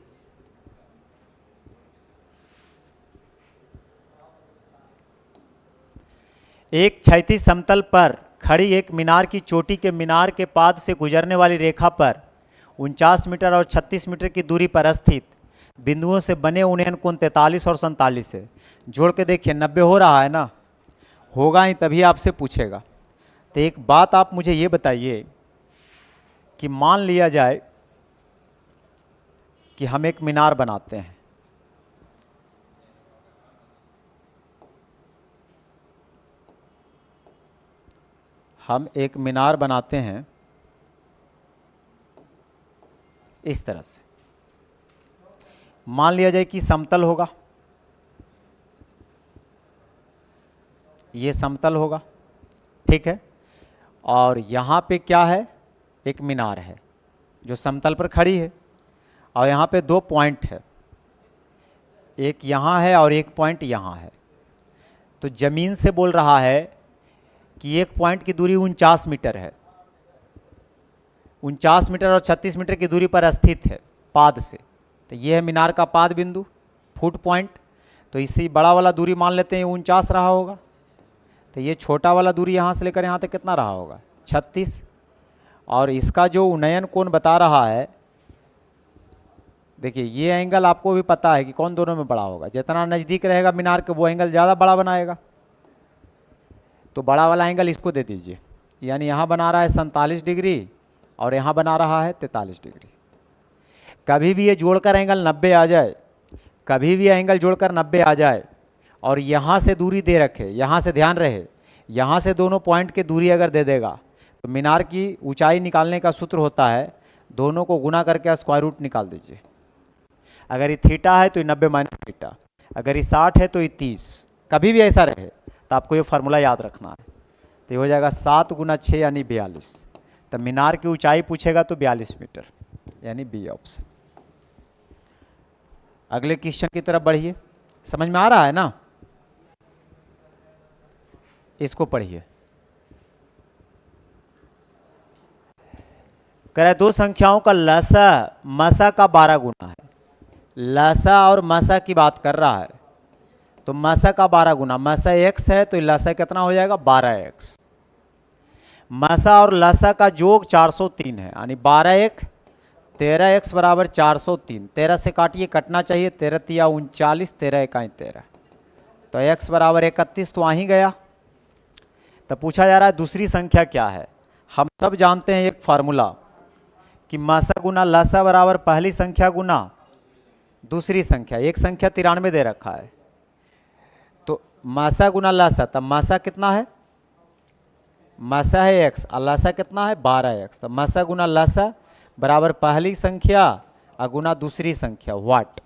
एक क्षैतिज समतल पर खड़ी एक मीनार की चोटी के मीनार के पाद से गुजरने वाली रेखा पर 49 मीटर और 36 मीटर की दूरी पर स्थित बिंदुओं से बने उन्नयन कोण 43 और 47 है। जोड़ के देखिए 90 हो रहा है ना, होगा ही तभी आपसे पूछेगा। तो एक बात आप मुझे ये बताइए कि मान लिया जाए कि हम एक मीनार बनाते हैं, हम एक मीनार बनाते हैं इस तरह से। मान लिया जाए कि समतल होगा, ये समतल होगा, ठीक है। और यहाँ पे क्या है? एक मीनार है जो समतल पर खड़ी है, और यहाँ पे 2 पॉइंट है, एक यहाँ है और एक पॉइंट यहाँ है। तो ज़मीन से बोल रहा है कि एक पॉइंट की दूरी 49 मीटर है, 49 मीटर और 36 मीटर की दूरी पर स्थित है पाद से। तो ये है मीनार का पाद बिंदु, फुट पॉइंट। तो इससे बड़ा वाला दूरी मान लेते हैं 49 रहा होगा, तो ये छोटा वाला दूरी यहाँ से लेकर यहाँ तक कितना रहा होगा? 36। और इसका जो उन्नयन कोण बता रहा है, देखिए ये एंगल आपको भी पता है कि कौन दोनों में बड़ा होगा, जितना नज़दीक रहेगा मीनार के वो एंगल ज़्यादा बड़ा बनाएगा। तो बड़ा वाला एंगल इसको दे दीजिए, यानी यहाँ बना रहा है 47 डिग्री और यहाँ बना रहा है 43 डिग्री। कभी भी ये जोड़कर एंगल 90 आ जाए, कभी भी एंगल जोड़कर 90 आ जाए और यहाँ से दूरी दे रखे, यहाँ से ध्यान रहे, यहाँ से दोनों पॉइंट की दूरी अगर दे देगा तो मीनार की ऊंचाई निकालने का सूत्र होता है दोनों को गुना करके स्क्वायर रूट निकाल दीजिए। अगर ये थीटा है तो ये 90 माइनस थीटा, अगर ये 60 है तो ये 30। कभी भी ऐसा रहे तो आपको ये फार्मूला याद रखना है। तो ये हो जाएगा 7 गुना 6 यानी 42। तो मीनार की ऊंचाई पूछेगा तो 42 मीटर, यानी बी ऑप्शन। अगले क्वेश्चन की तरफ बढ़िए, समझ में आ रहा है ना? इसको पढ़िए। कह रहा है 2 संख्याओं का लसा मसा का 12 गुना है। लसा और मसा की बात कर रहा है, तो मसा का 12 गुना, मसा x है तो लसा कितना हो जाएगा? 12x। मसा और लसा का जोग 403 है, यानी 12 एक 13x बराबर 403। 13 से काटिए, कटना चाहिए, 13 तिया 39, 13 इकाई 13, तो x बराबर 31 तो वहीं गया। तो पूछा जा रहा है दूसरी संख्या क्या है। हम सब जानते हैं एक फार्मूला कि मसा गुना लसा बराबर पहली संख्या गुना दूसरी संख्या। एक संख्या 93 दे रखा है, तो मसा गुना लसा, तब मसा कितना है? मसा है x और लसा कितना है? 12x। तो मसा गुना लसा बराबर पहली संख्या और गुना दूसरी संख्या, वाट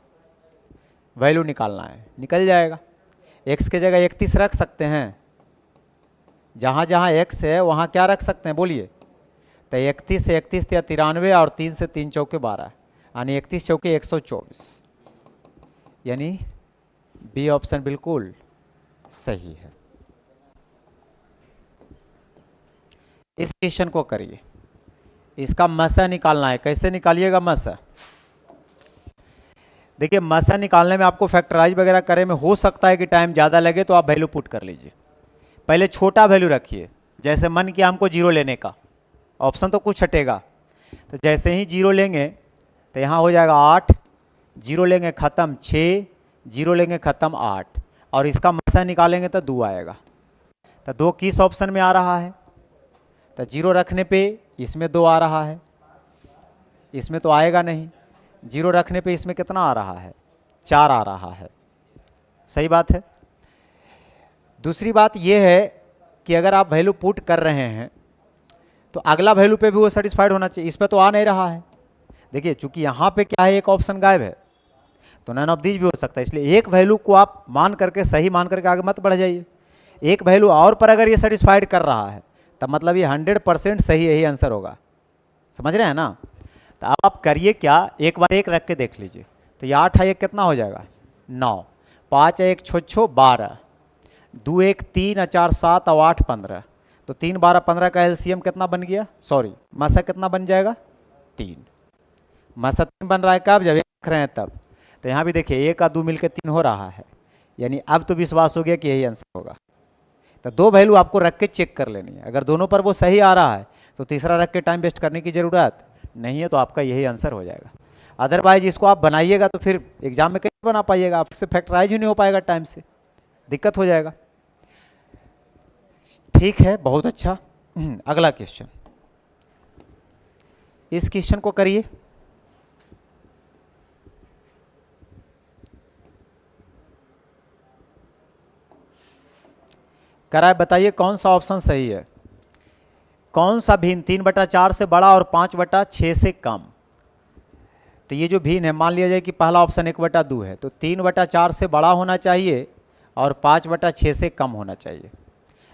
वैल्यू निकालना है, निकल जाएगा। x के जगह 31 रख सकते हैं, जहाँ जहाँ x है वहाँ क्या रख सकते हैं बोलिए? तो 31 से 31 या 93 और 3 से 3 चौके 12, यानी 31 चौके 124, यानी बी ऑप्शन बिल्कुल सही है। इस क्वेश्चन को करिए, इसका मसा निकालना है। कैसे निकालिएगा मसा? देखिए मसा निकालने में आपको फैक्टराइज वगैरह करे में हो सकता है कि टाइम ज़्यादा लगे, तो आप वैल्यू पुट कर लीजिए। पहले छोटा वैल्यू रखिए, जैसे मन किया हमको 0 लेने का, ऑप्शन तो कुछ हटेगा, तो जैसे ही 0 लेंगे तो यहाँ हो जाएगा 8, 0 लेंगे ख़त्म 6, 0 लेंगे ख़त्म 8, और इसका मसा निकालेंगे तो 2 आएगा। तो 2 किस ऑप्शन में आ रहा है? तो 0 रखने पे इसमें 2 आ रहा है, इसमें तो आएगा नहीं। 0 रखने पे इसमें कितना आ रहा है? 4 आ रहा है। सही बात है। दूसरी बात यह है कि अगर आप वैल्यू पुट कर रहे हैं तो अगला वैल्यू पे भी वो सेटिस्फाइड होना चाहिए। इस पर तो आ नहीं रहा है। देखिए चूंकि यहाँ पे क्या है, एक ऑप्शन गायब है, तो नन ऑफ दीज भी हो सकता है। इसलिए एक वैल्यू को आप मान करके, सही मान करके आगे मत बढ़ जाइए। एक वैल्यू और पर अगर ये सेटिस्फाइड कर रहा है तब मतलब ये 100% सही यही आंसर होगा। समझ रहे हैं ना? तो अब आप करिए क्या, एक बार एक रख के देख लीजिए। तो ये 8 है, एक कितना हो जाएगा? 9, 5 1 6 6 12, 2 1 3 4 7 और 8 15, तो 3 12 15 का एलसीएम कितना बन गया? सॉरी, मसा कितना बन जाएगा? 3। मसा 3 बन रहा है कब? जब रख रहे हैं तब। तो यहाँ भी देखिए 1 और 2 मिलकर 3 हो रहा है, यानी अब तो विश्वास हो गया कि यही आंसर होगा। तो 2 वैल्यू आपको रख के चेक कर लेनी है। अगर दोनों पर वो सही आ रहा है तो तीसरा रख के टाइम वेस्ट करने की ज़रूरत नहीं है, तो आपका यही आंसर हो जाएगा। अदरवाइज इसको आप बनाइएगा तो फिर एग्जाम में कैसे बना पाइएगा? आपसे फैक्टराइज ही नहीं हो पाएगा, टाइम से दिक्कत हो जाएगा। ठीक है, बहुत अच्छा। अगला क्वेश्चन, इस क्वेश्चन को करिए। कराए, बताइए कौन सा ऑप्शन सही है? कौन सा भिन्न 3/4 से बड़ा और 5/6 से कम? तो ये जो भिन्न है, मान लिया जाए कि पहला ऑप्शन 1/2 है, तो 3/4 से बड़ा होना चाहिए और 5/6 से कम होना चाहिए।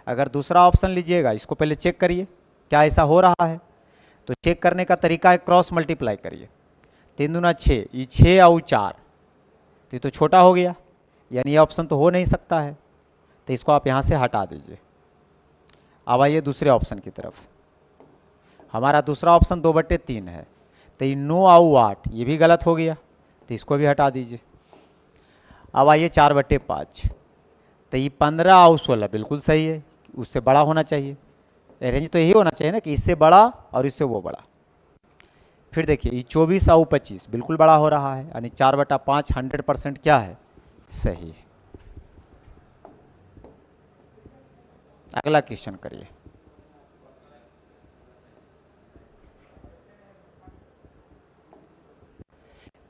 अगर दूसरा ऑप्शन लीजिएगा, इसको पहले चेक करिए क्या ऐसा हो रहा है। तो चेक करने का तरीका है, क्रॉस मल्टीप्लाई करिए। 3 दूना 6, ये 6 और 4, तो ये तो छोटा हो गया, यानी ये ऑप्शन तो हो नहीं सकता है। तो इसको आप यहाँ से हटा दीजिए। अब आइए दूसरे ऑप्शन की तरफ। हमारा दूसरा ऑप्शन 2/3 है, तो ये 9 और 8, ये भी गलत हो गया, तो इसको भी हटा दीजिए। अब आइए 4/5, तो ये 15 और 16 बिल्कुल सही है, उससे बड़ा होना चाहिए। रेंज तो यही होना चाहिए ना कि इससे बड़ा और इससे वो बड़ा। फिर देखिए ये 24 और 25 बिल्कुल बड़ा हो रहा है, यानी 4/5 100% क्या है? सही है। अगला क्वेश्चन करिए।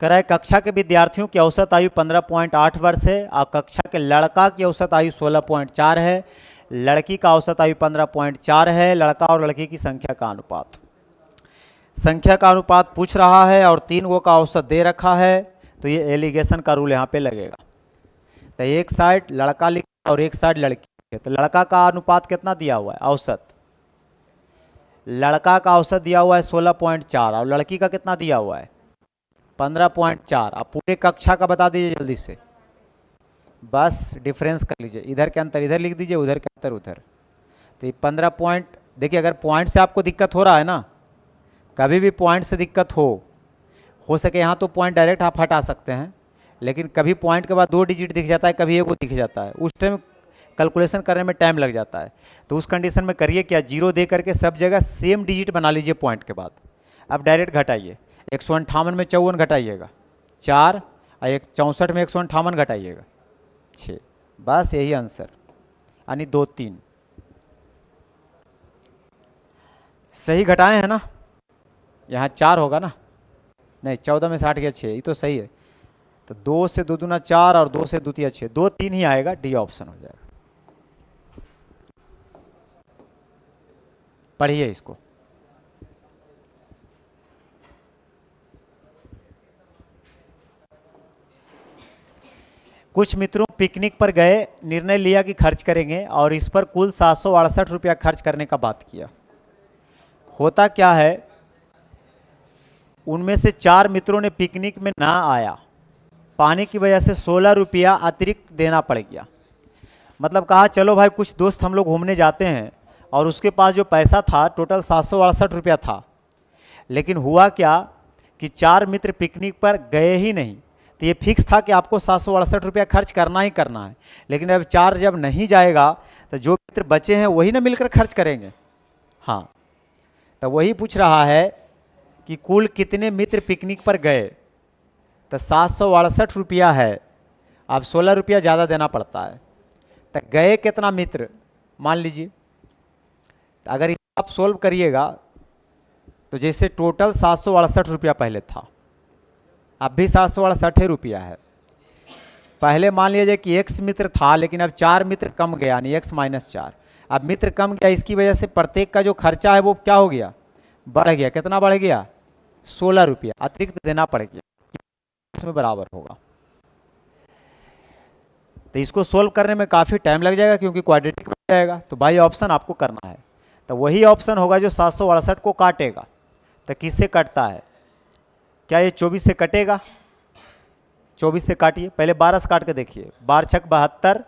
कराए, कक्षा के विद्यार्थियों की औसत आयु 15.8 वर्ष है और कक्षा के लड़का की औसत आयु 16.4 है, लड़की का औसत आयु 15.4 है। लड़का और लड़की की संख्या का अनुपात, संख्या का अनुपात पूछ रहा है और 3 गो का औसत दे रखा है, तो ये एलिगेशन का रूल यहाँ पे लगेगा। तो एक साइड लड़का लिखा और एक साइड लड़की है, तो लड़का का अनुपात कितना दिया हुआ है? औसत, लड़का का औसत दिया हुआ है 16.4 और लड़की का कितना दिया हुआ है? 15.4। आप पूरे कक्षा का बता दीजिए जल्दी से, बस डिफरेंस कर लीजिए, इधर के अंतर इधर लिख दीजिए, उधर के अंतर उधर। तो ये 15 पॉइंट, देखिए अगर पॉइंट से आपको दिक्कत हो रहा है ना, कभी भी पॉइंट से दिक्कत हो सके यहाँ तो पॉइंट डायरेक्ट आप हटा सकते हैं, लेकिन कभी पॉइंट के बाद 2 डिजिट दिख जाता है, कभी 1 दिख जाता है, उस टाइम कैलकुलेशन करने में टाइम लग जाता है। तो उस कंडीशन में करिए क्या, 0 दे करके सब जगह सेम डिजिट बना लीजिए पॉइंट के बाद। अब डायरेक्ट घटाइए, 158 में 54 घटाइएगा 4 और 64 में 158 घटाइएगा 6, बस यही आंसर, यानी 2 3 सही घटाए हैं ना। यहाँ 4 होगा ना, नहीं 14 में 60 गया 6, ये तो सही है। तो 2 से 2 दूना 4 और 2 से 2 तिया 6, 2 3 ही आएगा, डी ऑप्शन हो जाएगा। पढ़िए इसको। कुछ मित्रों पिकनिक पर गए, निर्णय लिया कि खर्च करेंगे और इस पर कुल 768 रुपया खर्च करने का बात किया। होता क्या है, उनमें से 4 मित्रों ने पिकनिक में ना आया, पानी की वजह से 16 रुपया अतिरिक्त देना पड़ गया। मतलब कहा चलो भाई कुछ दोस्त हम लोग घूमने जाते हैं, और उसके पास जो पैसा था टोटल 768 रुपया था, लेकिन हुआ क्या कि 4 मित्र पिकनिक पर गए ही नहीं। तो ये फिक्स था कि आपको 768 रुपया खर्च करना ही करना है, लेकिन अब 4 जब नहीं जाएगा तो जो मित्र बचे हैं वही ना मिलकर खर्च करेंगे। हाँ, तो वही पूछ रहा है कि कुल कितने मित्र पिकनिक पर गए, तो 768 रुपया है। अब 16 रुपया ज़्यादा देना पड़ता है, तो गए कितना मित्र मान लीजिए। तो अगर आप सोल्व करिएगा तो जैसे टोटल 768 रुपया पहले था, अब भी 768 रुपया है। पहले मान लीजिए कि x मित्र था, लेकिन अब 4 मित्र कम गया, यानी x माइनस 4। अब मित्र कम गया, इसकी वजह से प्रत्येक का जो खर्चा है वो क्या हो गया, बढ़ गया। कितना बढ़ गया, 16 रुपया अतिरिक्त देना पड़ गया, इसमें बराबर होगा। तो इसको सोल्व करने में काफ़ी टाइम लग जाएगा, क्योंकि क्वाड्रेटिक बन जाएगा। तो बाई ऑप्शन आपको करना है, तो वही ऑप्शन होगा जो 768 को काटेगा। तो किससे कटता है, क्या ये 24 से कटेगा? 24 से काटिए, पहले 12 से काट के देखिए। 12 छक 72,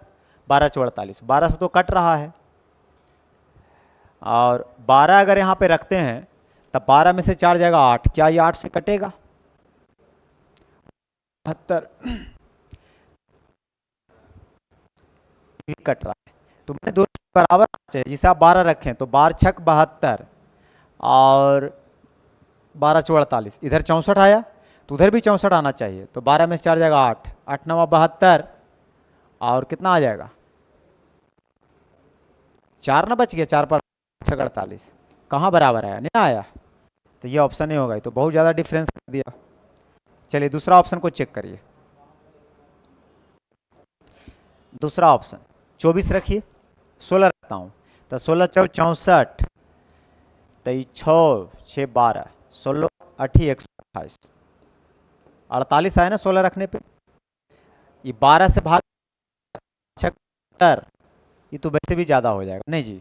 12 चौ 48, 12 से तो कट रहा है। और 12 अगर यहाँ पे रखते हैं तब 12 में से 4 जाएगा 8, क्या ये 8 से कटेगा? 72 कट रहा है, तो मैंने दोनों बराबर चाहिए। जिसे आप 12 रखें तो 12 छक 72 और 12 चौ 48, इधर 64 आया तो उधर भी 64 आना चाहिए। तो 12 में से 4 जाएगा 8, 8 9 72 और कितना आ जाएगा, 4 ना बच गया, 4 पर 6 48, कहाँ बराबर आया, नहीं आया। तो ये ऑप्शन नहीं होगा, ये तो बहुत ज़्यादा डिफरेंस कर दिया। चलिए दूसरा ऑप्शन को चेक करिए। दूसरा ऑप्शन 24 रखिए, 16 रखता हूँ, तो 16 चौ 64, तो 6 6 12, 16 8 128, 48 आया ना 16 रखने पे। ये 12 से भाग 76, ये तो वैसे भी ज़्यादा हो जाएगा, नहीं जी।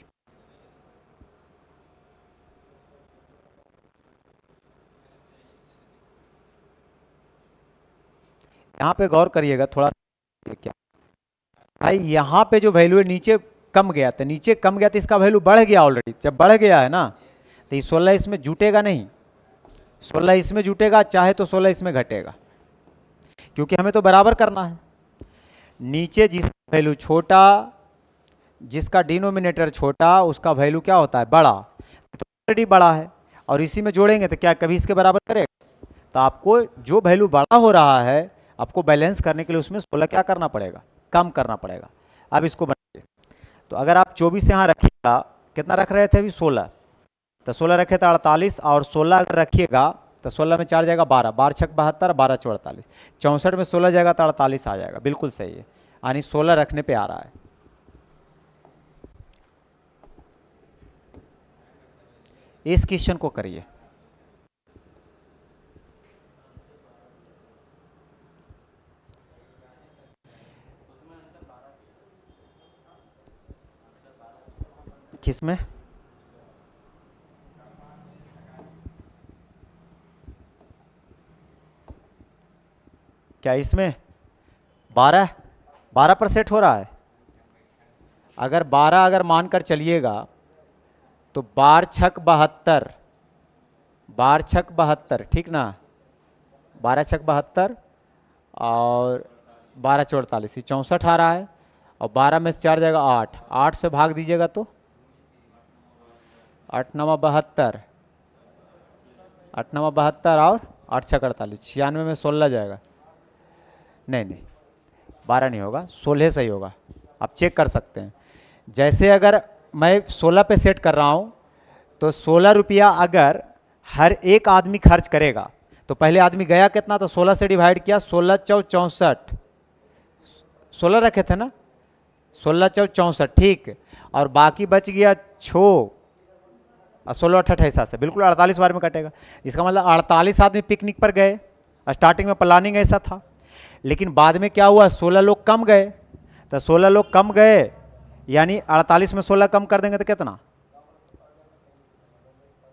यहाँ पे गौर करिएगा थोड़ा, क्या भाई यहाँ पे जो वैल्यू है नीचे कम गया, तो नीचे कम गया तो इसका वैल्यू बढ़ गया ऑलरेडी। जब बढ़ गया है ना, तो ये 16 इसमें जुटेगा नहीं, 16 इसमें जुटेगा, चाहे तो 16 इसमें घटेगा, क्योंकि हमें तो बराबर करना है। नीचे जिसका वैल्यू छोटा, जिसका डिनोमिनेटर छोटा, उसका वैल्यू क्या होता है, बड़ा। तो ऑलरेडी बड़ा है, और इसी में जोड़ेंगे तो क्या कभी इसके बराबर करेगा? तो आपको जो वैल्यू बड़ा हो रहा है, आपको बैलेंस करने के लिए उसमें 16 क्या करना पड़ेगा, कम करना पड़ेगा। अब इसको बनाइए, तो अगर आप 24 यहाँ रखिएगा, कितना रख रहे थे अभी 16, तो 16 रखे थे 48, और 16 अगर रखिएगा तो 16 में 4 जाएगा 12, 12 छक 72, 12 चौ 48, 64 में 16 जाएगा तो 48 आ जाएगा। बिल्कुल सही है, यानी 16 रखने पे आ रहा है। इस क्वेश्चन को करिए। किसमें, क्या इसमें 12 पर सेट हो रहा है? अगर 12 अगर मानकर चलिएगा तो 12 छक 72, 12 छक 72, ठीक ना, 12 छक 72 और 12 चौ 48, 64 आ रहा है, और 12 में से 4 जाएगा 8, 8 से भाग दीजिएगा तो 8 9 72, 8 9 72 और 8 छक 48, 96 में 16 जाएगा। नहीं नहीं, 12 नहीं होगा, 16 सही होगा। आप चेक कर सकते हैं। जैसे अगर मैं 16 पे सेट कर रहा हूँ, तो 16 रुपया अगर हर एक आदमी खर्च करेगा, तो पहले आदमी गया कितना, तो 16 से डिवाइड किया, 16 चौ 64, 16 रखे थे ना, 16 चौ 64, ठीक, और बाकी बच गया 6 और 16 28 से बिल्कुल 48 बार में कटेगा। इसका मतलब 48 आदमी पिकनिक पर गए। स्टार्टिंग में प्लानिंग ऐसा था, लेकिन बाद में क्या हुआ, 16 लोग कम गए। तो 16 लोग कम गए, यानी 48 में 16 कम कर देंगे तो कितना,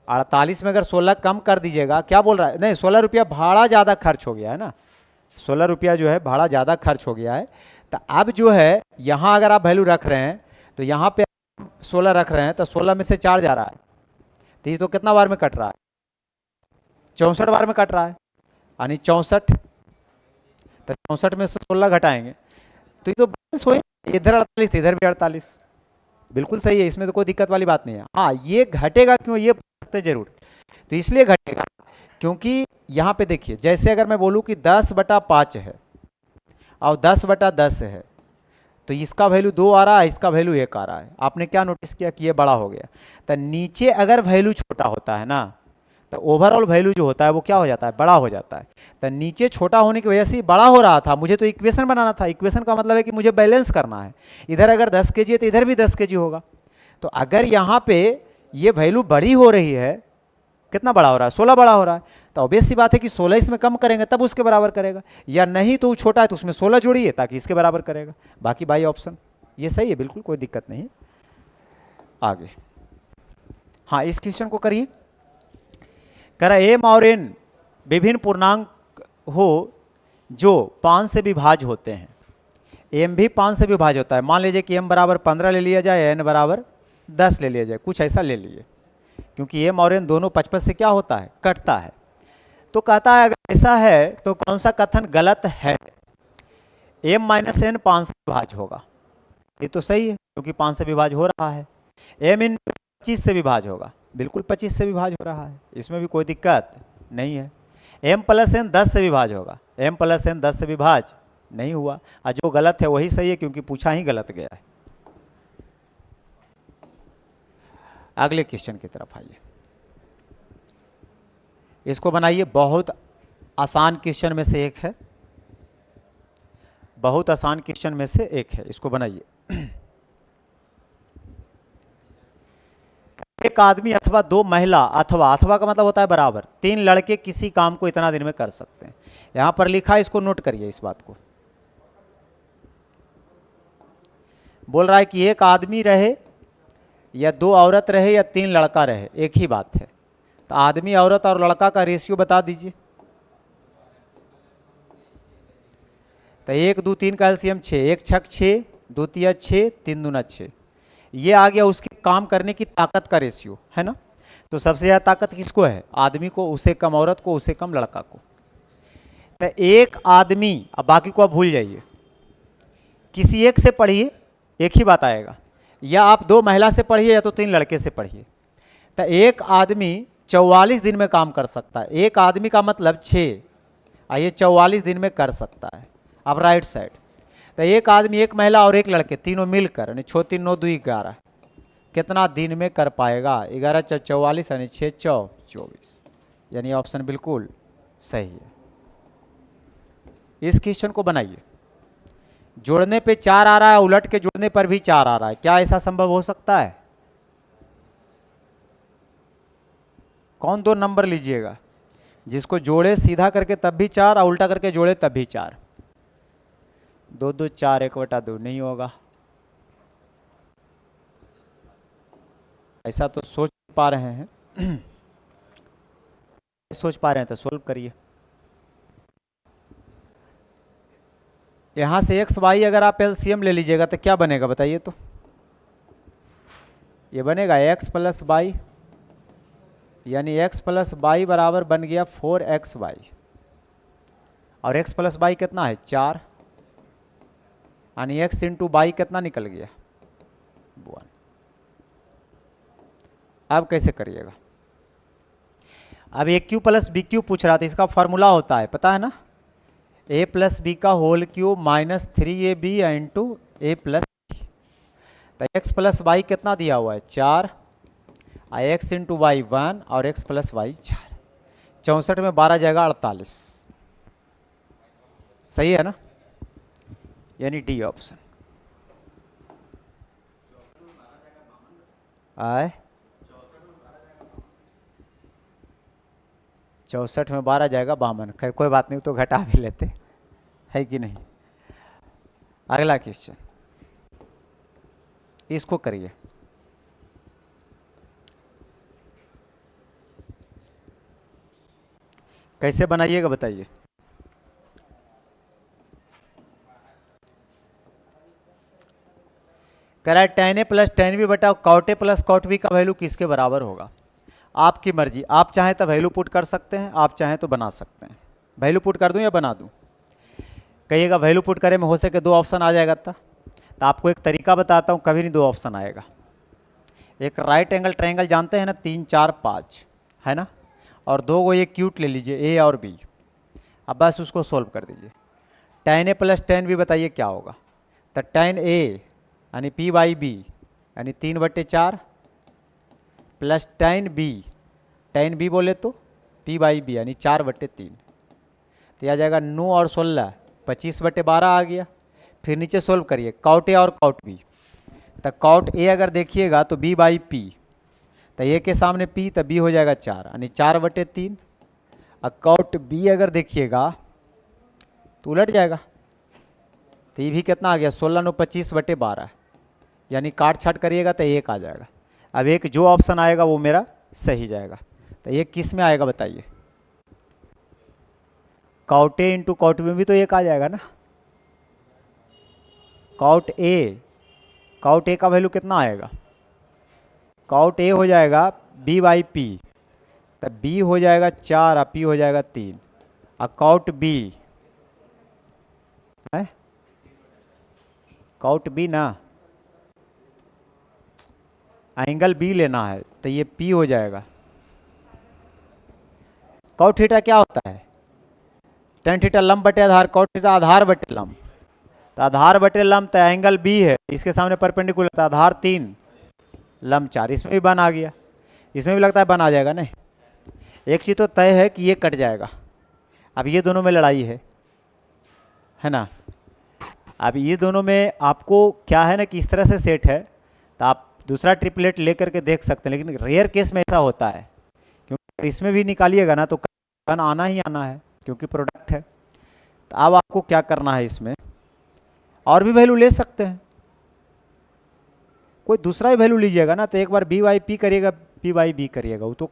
48 में अगर 16 कम कर दीजिएगा, क्या बोल रहा है, नहीं 16 रुपया भाड़ा ज़्यादा खर्च हो गया है ना, 16 रुपया जो है भाड़ा ज़्यादा खर्च हो गया है। तो अब जो है यहाँ अगर आप वैल्यू रख रहे हैं, तो यहाँ पे 16 रख रहे हैं, तो 16 में से 4 जा रहा है, तो ये तो कितना बार में कट रहा है, 64 बार में कट रहा है, यानी 64, तो 64 में से 16 घटाएंगे तो ये तो बैलेंस हो, इधर 48 इधर भी 48, बिल्कुल सही है, इसमें तो कोई दिक्कत वाली बात नहीं है। हाँ, ये घटेगा क्यों, ये पूछते जरूर, तो इसलिए घटेगा क्योंकि यहाँ पे देखिए, जैसे अगर मैं बोलूँ कि 10/5 है और 10/10 है, तो इसका वैल्यू 2 आ रहा है, इसका वैल्यू 1 आ रहा है। आपने क्या नोटिस किया कि ये बड़ा हो गया। तो नीचे अगर वैल्यू छोटा होता है ना, तो ओवरऑल वैल्यू जो होता है वो क्या हो जाता है, बड़ा हो जाता है। तो नीचे छोटा होने की वजह से बड़ा हो रहा था। मुझे तो इक्वेशन बनाना था, इक्वेशन का मतलब है कि मुझे बैलेंस करना है। इधर अगर 10 kg है तो इधर भी 10 kg होगा। तो अगर यहाँ पे ये वैल्यू बड़ी हो रही है, कितना बड़ा हो रहा है, 16 बड़ा हो रहा है, तो ऑब्वियस सी बात है कि 16 इसमें कम करेंगे तब उसके बराबर करेगा, या नहीं तो छोटा है तो उसमें 16 जोड़िए ताकि इसके बराबर करेगा। बाकी बाई ऑप्शन ये सही है, बिल्कुल कोई दिक्कत नहीं। आगे, हाँ इस क्वेश्चन को करिए। कह रहा एम और एन विभिन्न पूर्णांक हो जो 5 से विभाज्य होते हैं। एम भी 5 से विभाज्य होता है। मान लीजिए कि एम बराबर 15 ले लिया जाए, एन बराबर 10 ले लिया जाए, कुछ ऐसा ले लीजिए, क्योंकि एम और एन दोनों 55 से क्या होता है, कटता है। तो कहता है अगर ऐसा है तो कौन सा कथन गलत है। एम माइनस एन 5 से विभाज्य होगा, ये तो सही है क्योंकि 5 से विभाज्य हो रहा है। एम इन 25 से विभाज्य होगा, बिल्कुल 25 से विभाज्य हो रहा है, इसमें भी कोई दिक्कत नहीं है। एम प्लस एन 10 से विभाज्य होगा, एम प्लस एन 10 से विभाज्य नहीं हुआ, और जो गलत है वही सही है क्योंकि पूछा ही गलत गया है। अगले क्वेश्चन की तरफ आइए, इसको बनाइए। बहुत आसान क्वेश्चन में से एक है, बहुत आसान क्वेश्चन में से एक है, इसको बनाइए। एक आदमी अथवा 2 महिला, अथवा का मतलब होता है बराबर, 3 लड़के किसी काम को इतना दिन में कर सकते हैं। यहां पर लिखा है, इसको नोट करिए इस बात को। बोल रहा है कि एक आदमी रहे या 2 औरत रहे या 3 लड़का रहे, एक ही बात है। तो आदमी, औरत और लड़का का रेशियो बता दीजिए। तो 1 2 3 का एलसीएम 6, 1 6 6, 2 3 6, 3 दूना 6। ये आ गया उसके काम करने की ताकत का रेशियो, है ना। तो सबसे ज़्यादा ताकत किसको है, आदमी को, उसे कम औरत को, उसे कम लड़का को। तो एक आदमी, अब बाकी को आप भूल जाइए, किसी एक से पढ़िए, एक ही बात आएगा, या आप 2 महिला से पढ़िए या तो 3 लड़के से पढ़िए। तो एक आदमी 44 दिन में काम कर सकता है। एक आदमी का मतलब 6, ये 44 दिन में कर सकता है। अब राइट साइड, तो एक आदमी, एक महिला और एक लड़के, तीनों मिलकर, यानी 6 3 9 2 11, कितना दिन में कर पाएगा, 11 4 44, यानी 6 4 24, यानी ऑप्शन बिल्कुल सही है। इस क्वेश्चन को बनाइए। जोड़ने पे 4 आ रहा है, उलट के जोड़ने पर भी 4 आ रहा है, क्या ऐसा संभव हो सकता है। कौन 2 नंबर लीजिएगा, जिसको जोड़े सीधा करके तब भी 4 और उल्टा करके जोड़े तब भी 4। 2 2 4, 1/2 नहीं होगा। ऐसा तो सोच पा रहे हैं, सोच पा रहे हैं तो सोल्व करिए। यहां से एक्स वाई अगर आप एलसीएम ले लीजिएगा तो क्या बनेगा बताइए। तो ये बनेगा एक्स प्लस वाई, यानी एक्स प्लस वाई बराबर बन गया 4xy, और एक्स प्लस वाई कितना है 4, यानी एक्स इंटू वाई कितना निकल गया 1। अब कैसे करिएगा। अब ए क्यू प्लस बी क्यू पूछ रहा था, इसका फॉर्मूला होता है पता है ना, a प्लस बी का whole cube minus 3ab into a plus b. तो एक्स प्लस वाई कितना दिया हुआ है 4, एक्स इंटू वाई 1 और एक्स प्लस वाई 4। 64 में 12 जाएगा 48, सही है ना, यानी डी ऑप्शन। आए 64 में 12 जाएगा 52, खैर कोई बात नहीं, तो घटा भी लेते है कि नहीं। अगला क्वेश्चन, इसको करिए। कैसे बनाइएगा बताइए। कह रहा है tan a plus tan b बटा cot a plus cot b का वैल्यू किसके बराबर होगा। आपकी मर्जी, आप चाहें तो वैल्यू पुट कर सकते हैं, आप चाहें तो बना सकते हैं। वैल्यू पुट कर दूं या बना दूं, कहिएगा। वैल्यू पुट करे में हो सके 2 ऑप्शन आ जाएगा तो आपको एक तरीका बताता हूं, कभी नहीं 2 ऑप्शन आएगा। एक राइट एंगल ट्रायंगल जानते हैं ना, 3 4 5 है ना, और दो को ये क्यूट ले लीजिए, ए और बी। अब बस उसको सोल्व कर दीजिए। tan a plus tan b बताइए क्या होगा। तो tan a यानी p बाई बी यानी 3/4 प्लस tan b बोले तो p बाई बी यानी 4/3। तो आ जाएगा 9 और 16 25/12 आ गया। फिर नीचे सोल्व करिए कॉट ए और कॉट बी। तो कॉट ए अगर देखिएगा तो b बाई पी, तो ए के सामने p, तो b हो जाएगा 4 यानी 4/3। और कॉट बी अगर देखिएगा तो उलट जाएगा, तो ये भी कितना आ गया 16 9 25/12 यानी काट छाट करिएगा तो 1 आ जाएगा। अब एक जो ऑप्शन आएगा वो मेरा सही जाएगा। तो ये किस में आएगा बताइए। Cot A into cot B में भी तो 1 आ जाएगा ना। कॉट ए का वैल्यू कितना आएगा, कॉट ए हो जाएगा b बाई पी, तो b हो जाएगा 4 और p हो जाएगा 3। और कॉट बी है, कॉट बी ना, एंगल बी लेना है तो ये p हो जाएगा। कॉट थीटा क्या होता है, tan थीटा लंब बटे आधार, कॉट थीटा आधार बटे लंब। तो आधार बटे लंब तो एंगल बी है, इसके सामने परपेंडिकुलर, तो आधार 3 लंब 4। इसमें भी बन आ गया, इसमें भी लगता है बन आ जाएगा। नहीं, एक चीज़ तो तय है कि ये कट जाएगा। अब ये दोनों में लड़ाई है ना। अब ये दोनों में आपको क्या है ना कि इस तरह से सेट है तो आप दूसरा ट्रिपलेट लेकर के देख सकते हैं, लेकिन रेयर केस में ऐसा होता है, क्योंकि इसमें भी निकालिएगा ना तो कन आना ही आना है क्योंकि प्रोडक्ट है। तो अब आपको क्या करना है, इसमें और भी वैल्यू ले सकते हैं, कोई दूसरा ही वैल्यू लीजिएगा ना। तो एक बार b बाई पी करिएगा, p बाई बी करिएगा, वो तो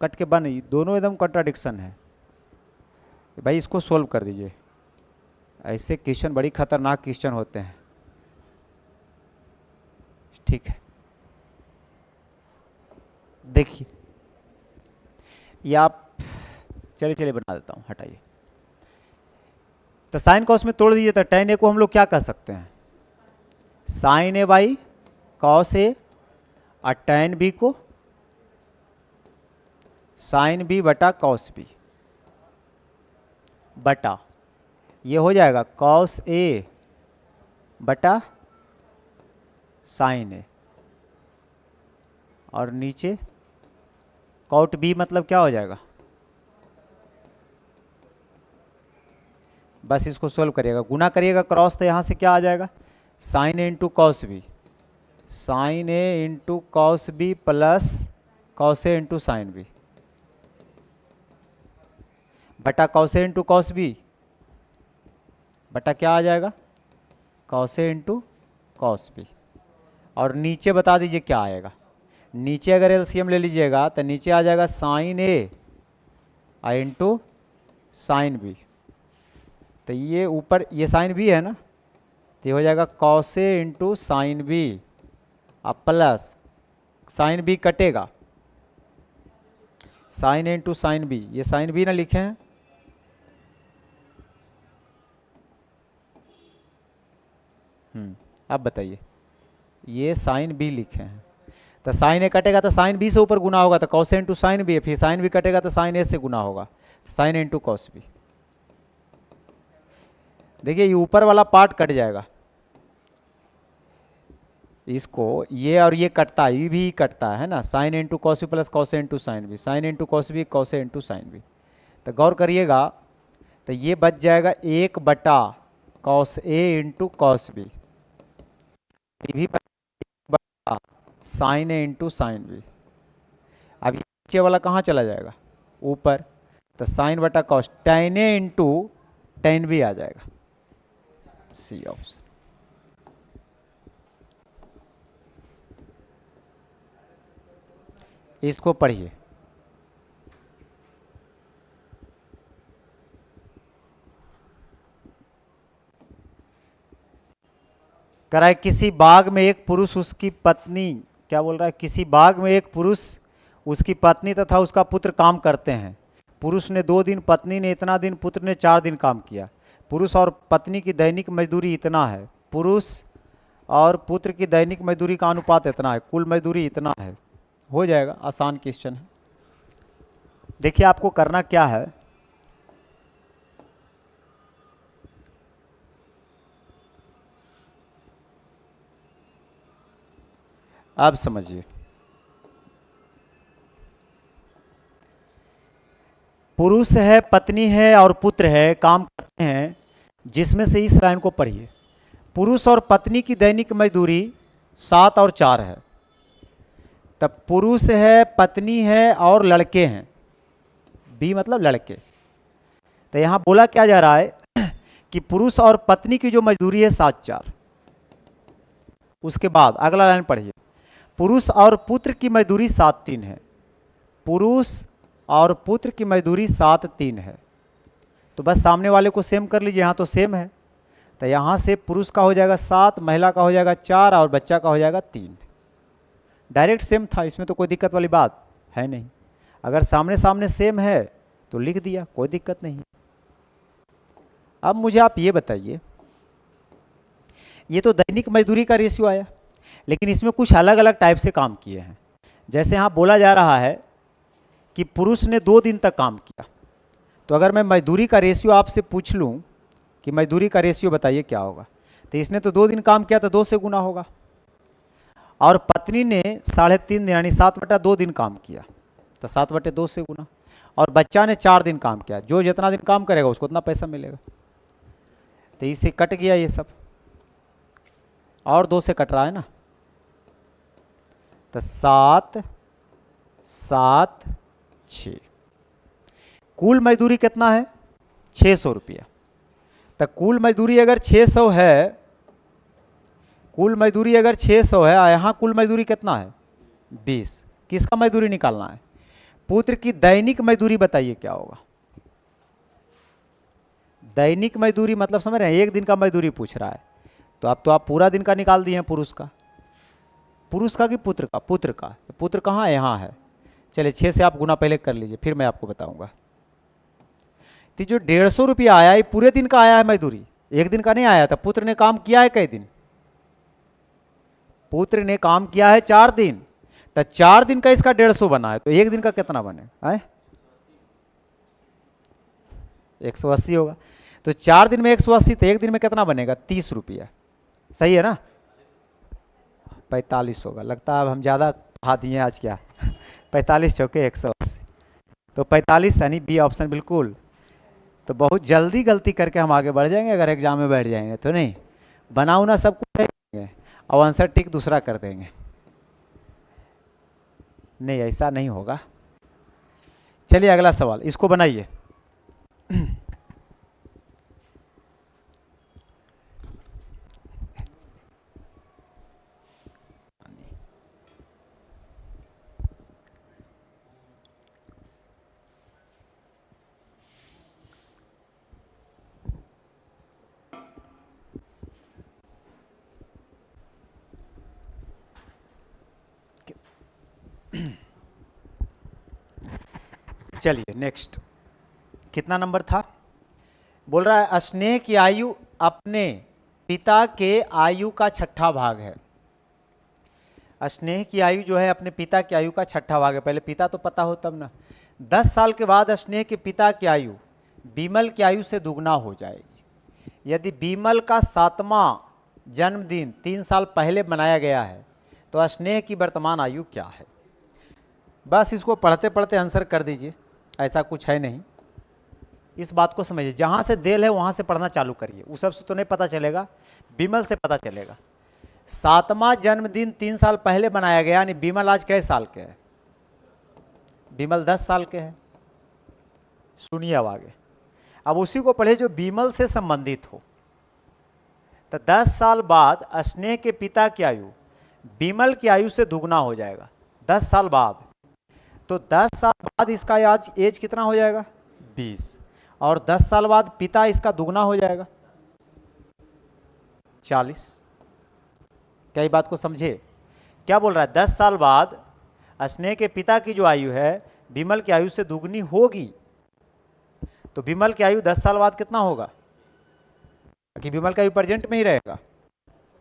कट के बन, दोनों एकदम कॉन्ट्राडिक्शन है। भाई इसको सोल्व कर दीजिए। ऐसे क्वेश्चन बड़ी खतरनाक क्वेश्चन होते हैं। ठीक है, देखिए ये आप चलिए बना देता हूँ, हटाइए। तो साइन कॉस में तोड़ दीजिए। तो tan ए को हम लोग क्या कह सकते हैं, sign A by cos A, और tan बी को साइन बी बटा कॉस बी, बटा ये हो जाएगा कॉस ए बटा साइन ए, और नीचे कॉट बी मतलब क्या हो जाएगा, बस इसको सोल्व करिएगा, गुना करिएगा क्रॉस, तो यहाँ से क्या आ जाएगा साइन ए इंटू कॉस बी, साइन ए into cos b plus cos ए इंटू साइन बी, बटा कॉस ए इंटू कॉस बी, बटा क्या आ जाएगा कॉस ए इंटू कॉस बी। और नीचे बता दीजिए क्या आएगा। नीचे अगर एलसीएम ले लीजिएगा तो नीचे आ जाएगा साइन ए इंटू साइन बी। तो ये ऊपर ये साइन बी है ना, तो ये हो जाएगा कॉस ए इंटू साइन बी, अब प्लस साइन बी कटेगा, साइन ए इंटू साइन बी, ये साइन बी ना लिखे हैं, अब बताइए ये साइन बी लिखे हैं। तो साइन ए कटेगा तो साइन बी से ऊपर गुना होगा, तो cos A into sine B, फिर साइन बी कटेगा तो साइन ए से गुना होगा, साइन ए इंटू कॉस बी। देखिए ये ऊपर वाला पार्ट कट जाएगा, इसको ये और ये कटता है, ये भी कटता है ना, sine into cos b plus cos ए into sine b, sine into cos b cos ए इंटू साइन बी। तो गौर करिएगा, तो ये बच जाएगा 1 बटा कॉस ए इंटू कॉस बी, ये भी बटा साइन ए इंटू साइन बी। अब नीचे वाला कहाँ चला जाएगा ऊपर, तो साइन बटा कॉस, tan ए इंटू tan बी आ जाएगा, सी ऑप्शन। इसको पढ़िए, कह रहा है किसी बाग में एक पुरुष उसकी पत्नी, क्या बोल रहा है, किसी बाग में एक पुरुष उसकी पत्नी तथा उसका पुत्र काम करते हैं। पुरुष ने 2 दिन, पत्नी ने इतना दिन, पुत्र ने 4 दिन काम किया। पुरुष और पत्नी की दैनिक मजदूरी इतना है, पुरुष और पुत्र की दैनिक मजदूरी का अनुपात इतना है, कुल मजदूरी इतना है। हो जाएगा, आसान क्वेश्चन है, देखिए आपको करना क्या है, आप समझिए, पुरुष है, पत्नी है और पुत्र है, काम करते हैं, जिसमें से इस लाइन को पढ़िए। पुरुष और पत्नी की दैनिक मजदूरी 7 और 4 है। तब पुरुष है, पत्नी है और लड़के हैं, बी मतलब लड़के। तो यहाँ बोला क्या जा रहा है कि पुरुष और पत्नी की जो मजदूरी है 7-4। उसके बाद अगला लाइन पढ़िए, पुरुष और पुत्र की मजदूरी 7-3 है। पुरुष और पुत्र की मजदूरी 7-3 है। तो बस सामने वाले को सेम कर लीजिए, यहाँ तो सेम है। तो यहाँ से पुरुष का हो जाएगा 7, महिला का हो जाएगा 4 और बच्चा का हो जाएगा 3। डायरेक्ट सेम था, इसमें तो कोई दिक्कत वाली बात है नहीं। अगर सामने सामने सेम है तो लिख दिया, कोई दिक्कत नहीं। अब मुझे आप ये बताइए, ये तो दैनिक मजदूरी का रेशियो आया, लेकिन इसमें कुछ अलग अलग टाइप से काम किए हैं। जैसे यहाँ बोला जा रहा है कि पुरुष ने 2 दिन तक काम किया, तो अगर मैं मजदूरी का रेशियो आपसे पूछ लूँ कि मजदूरी का रेशियो बताइए क्या होगा, तो इसने तो 2 दिन काम किया तो 2 से गुना होगा। और पत्नी ने 3.5 दिन यानी 7/2 दिन काम किया, तो 7/2 से गुना। और बच्चा ने 4 दिन काम किया, जो जितना दिन काम करेगा उसको उतना पैसा मिलेगा। तो इससे कट गया ये सब, और 2 से कट रहा है ना, तो 7, 7, 6। कुल मजदूरी कितना है? 600 रुपया। तो कुल मजदूरी अगर 600 है, कुल मजदूरी अगर 600 है, यहाँ कुल मजदूरी कितना है? 20। किसका मजदूरी निकालना है? पुत्र की दैनिक मजदूरी बताइए क्या होगा। दैनिक मजदूरी मतलब समझ रहे हैं, एक दिन का मजदूरी पूछ रहा है, तो अब तो आप पूरा दिन का निकाल दिए हैं। पुरुष का, पुरुष का कि पुत्र का? पुत्र का। तो पुत्र कहाँ है? यहाँ है। चलिए 6 से आप गुना पहले कर लीजिए, फिर मैं आपको बताऊंगा। तो जो 150 रुपया आया, ये पूरे दिन का आया है मजदूरी, एक दिन का नहीं आया था। पुत्र ने काम किया है कई दिन? पुत्र ने काम किया है 4 दिन, तो 4 दिन का इसका 150 बना है, तो एक दिन का कितना बने? 180 होगा। तो 4 दिन में 180, तो एक दिन में कितना बनेगा? 30 रुपया। सही है ना? 45 होगा। लगता है अब हम ज़्यादा बढ़ा दिए आज। क्या 45 चौके 180, तो 45 यानी बी ऑप्शन बिल्कुल। तो बहुत जल्दी गलती करके हम आगे बढ़ जाएंगे अगर एग्जाम में बैठ जाएंगे तो। नहीं, बनाऊना सब कुछ है और आंसर टिक दूसरा कर देंगे। नहीं, ऐसा नहीं होगा। चलिए अगला सवाल, इसको बनाइए। चलिए नेक्स्ट, कितना नंबर था? बोल रहा है स्नेह की आयु अपने पिता के आयु का 6ठा भाग है। स्नेह की आयु जो है अपने पिता की आयु का 6ठा भाग है। पहले पिता तो पता हो तब ना। 10 साल के बाद स्नेह के पिता की आयु बीमल की आयु से दुगना हो जाएगी। यदि बीमल का 7वां जन्मदिन 3 साल पहले मनाया गया है तो स्नेह की वर्तमान आयु क्या है? बस इसको पढ़ते पढ़ते आंसर कर दीजिए, ऐसा कुछ है नहीं। इस बात को समझिए, जहाँ से देल है वहाँ से पढ़ना चालू करिए। उस सब से तो नहीं पता चलेगा, बीमल से पता चलेगा। 7वां जन्मदिन 3 साल पहले मनाया गया, यानी बीमल आज कै साल के है? बीमल 10 साल के हैं। सुनिए अब आगे, अब उसी को पढ़े जो बीमल से संबंधित हो। तो 10 साल बाद स्नेह के पिता की आयु बीमल की आयु से दुगना हो जाएगा। 10 साल बाद, तो 10 साल बाद इसका आज एज कितना हो जाएगा? 20। और 10 साल बाद पिता इसका दुगना हो जाएगा, 40। क्या ये बात को समझे? क्या बोल रहा है? 10 साल बाद स्नेह के पिता की जो आयु है बीमल की आयु से दुगनी होगी। तो बीमल की आयु 10 साल बाद कितना होगा? कि बीमल का आयु प्रेजेंट में ही रहेगा?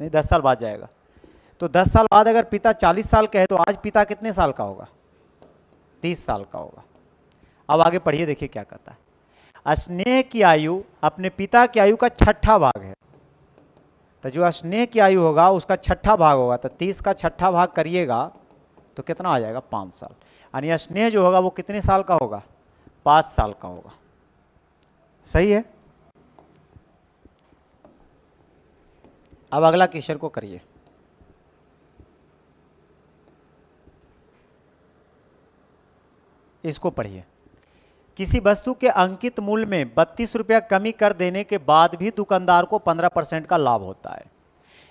नहीं, 10 साल बाद जाएगा। तो 10 साल बाद अगर पिता 40 साल का है तो आज पिता कितने साल का होगा? 30 साल का होगा। अब आगे पढ़िए, देखिए क्या कहता है। स्नेह की आयु अपने पिता की आयु का छठा भाग है, तो जो स्नेह की आयु होगा उसका छठा भाग होगा, तो 30 का छठा भाग करिएगा तो कितना आ जाएगा, 5 साल। यानी स्नेह जो होगा वो कितने साल का होगा, 5 साल का होगा। सही है। अब अगला क्वेश्चन को करिए। इसको पढ़िए। किसी वस्तु के अंकित मूल्य में 32 रुपया कमी कर देने के बाद भी दुकानदार को 15% का लाभ होता है।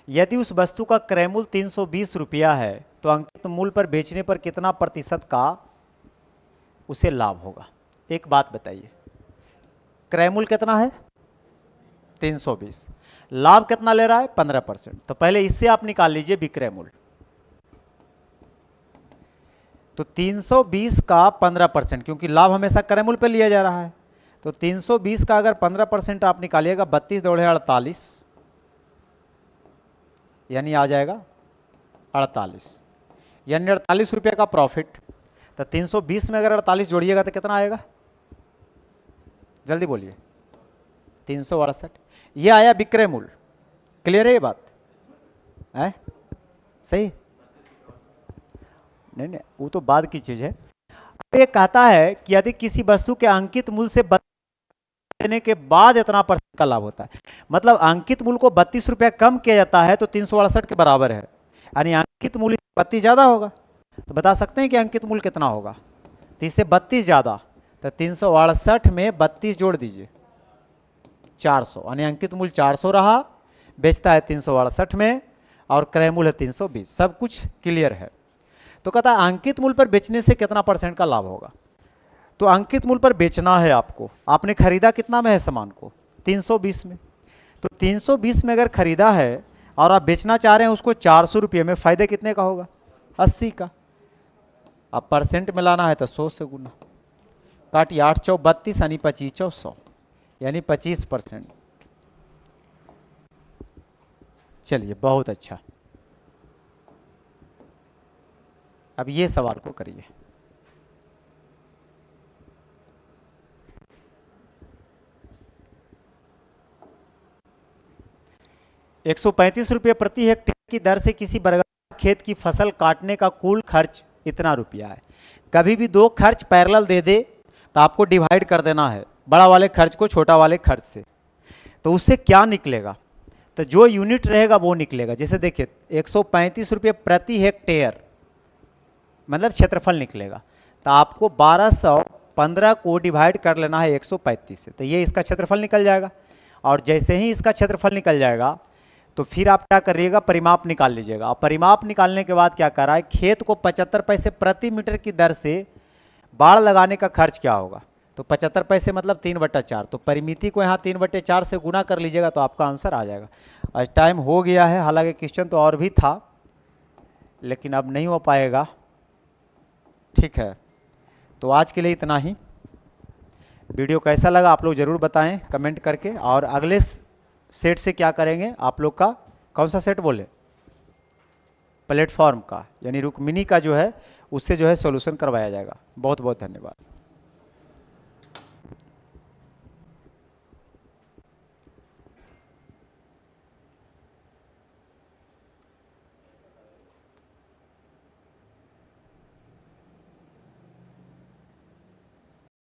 यदि उस वस्तु का क्रय मूल्य 320 रुपया है तो अंकित मूल्य पर बेचने पर कितना प्रतिशत का उसे लाभ होगा। एक बात बताइए, क्रय मूल्य कितना है 320, लाभ कितना ले रहा है 15%। तो पहले इससे आप निकाल लीजिए विक्रय मूल्य। तो 320 का 15%, क्योंकि लाभ हमेशा क्रय मूल्य पे लिया जा रहा है, तो 320 का अगर 15% आप निकालिएगा 32 दौड़े 48, यानी आ जाएगा 48, यानी 48 रुपये का प्रॉफिट। तो 320 में अगर 48 जोड़िएगा तो कितना आएगा, जल्दी बोलिए, 368। ये आया विक्रय मूल्य। क्लियर है ये बात है? सही? नहीं, वो तो बाद की चीज है। ये कहता है कि यदि किसी वस्तु के अंकित मूल्य से देने के बाद इतना % का लाभ होता है, मतलब अंकित मूल्य को 32 रुपया कम किया जाता है तो 368 के बराबर है, यानी अंकित मूल्य 32 ज्यादा होगा। तो बता सकते हैं कि अंकित मूल्य कितना होगा, 30 से 32 ज्यादा, तो 368 में 32 जोड़ दीजिए 400, यानी अंकित मूल्य 400 रहा, बेचता है 368 में, और क्रय मूल्य 320। सब कुछ क्लियर है। तो कहता है अंकित मूल्य पर बेचने से कितना % का लाभ होगा। तो अंकित मूल्य पर बेचना है आपको, आपने खरीदा कितना में है सामान को, 320 में। तो 320 में अगर खरीदा है और आप बेचना चाह रहे हैं उसको 400 रुपये में, फायदे कितने का होगा, 80 का। अब % में लाना है तो 100 से गुना, काटिए 8 चौ 32, यानी 25 चौ 100, यानी 25%। चलिए बहुत अच्छा। अब ये सवाल को करिए। ₹135 प्रति हेक्टेयर की दर से किसी बरगद खेत की फसल काटने का कुल खर्च इतना रुपया है। कभी भी दो खर्च पैरेलल दे दे तो आपको डिवाइड कर देना है बड़ा वाले खर्च को छोटा वाले खर्च से। तो उससे क्या निकलेगा, तो जो यूनिट रहेगा वो निकलेगा। जैसे देखिए 135 रुपये प्रति हेक्टेयर मतलब क्षेत्रफल निकलेगा, तो आपको 1215 को डिवाइड कर लेना है 135 से, तो ये इसका क्षेत्रफल निकल जाएगा। और जैसे ही इसका क्षेत्रफल निकल जाएगा तो फिर आप क्या करिएगा, परिमाप निकाल लीजिएगा। और परिमाप निकालने के बाद क्या कर रहा है, खेत को 75 पैसे प्रति मीटर की दर से बाड़ लगाने का खर्च क्या होगा, तो 75 पैसे मतलब 3/4। तो परिमिति को यहाँ 3/4 से गुना कर लीजिएगा तो आपका आंसर आ जाएगा। आज टाइम हो गया है, हालांकि क्वेश्चन तो और भी था लेकिन अब नहीं हो पाएगा। ठीक है, तो आज के लिए इतना ही। वीडियो कैसा लगा आप लोग ज़रूर बताएं कमेंट करके। और अगले सेट से क्या करेंगे आप लोग का, कौन सा सेट बोले, प्लेटफॉर्म का, यानी रुक्मिणी का जो है उससे जो है सॉल्यूशन करवाया जाएगा। बहुत बहुत धन्यवाद।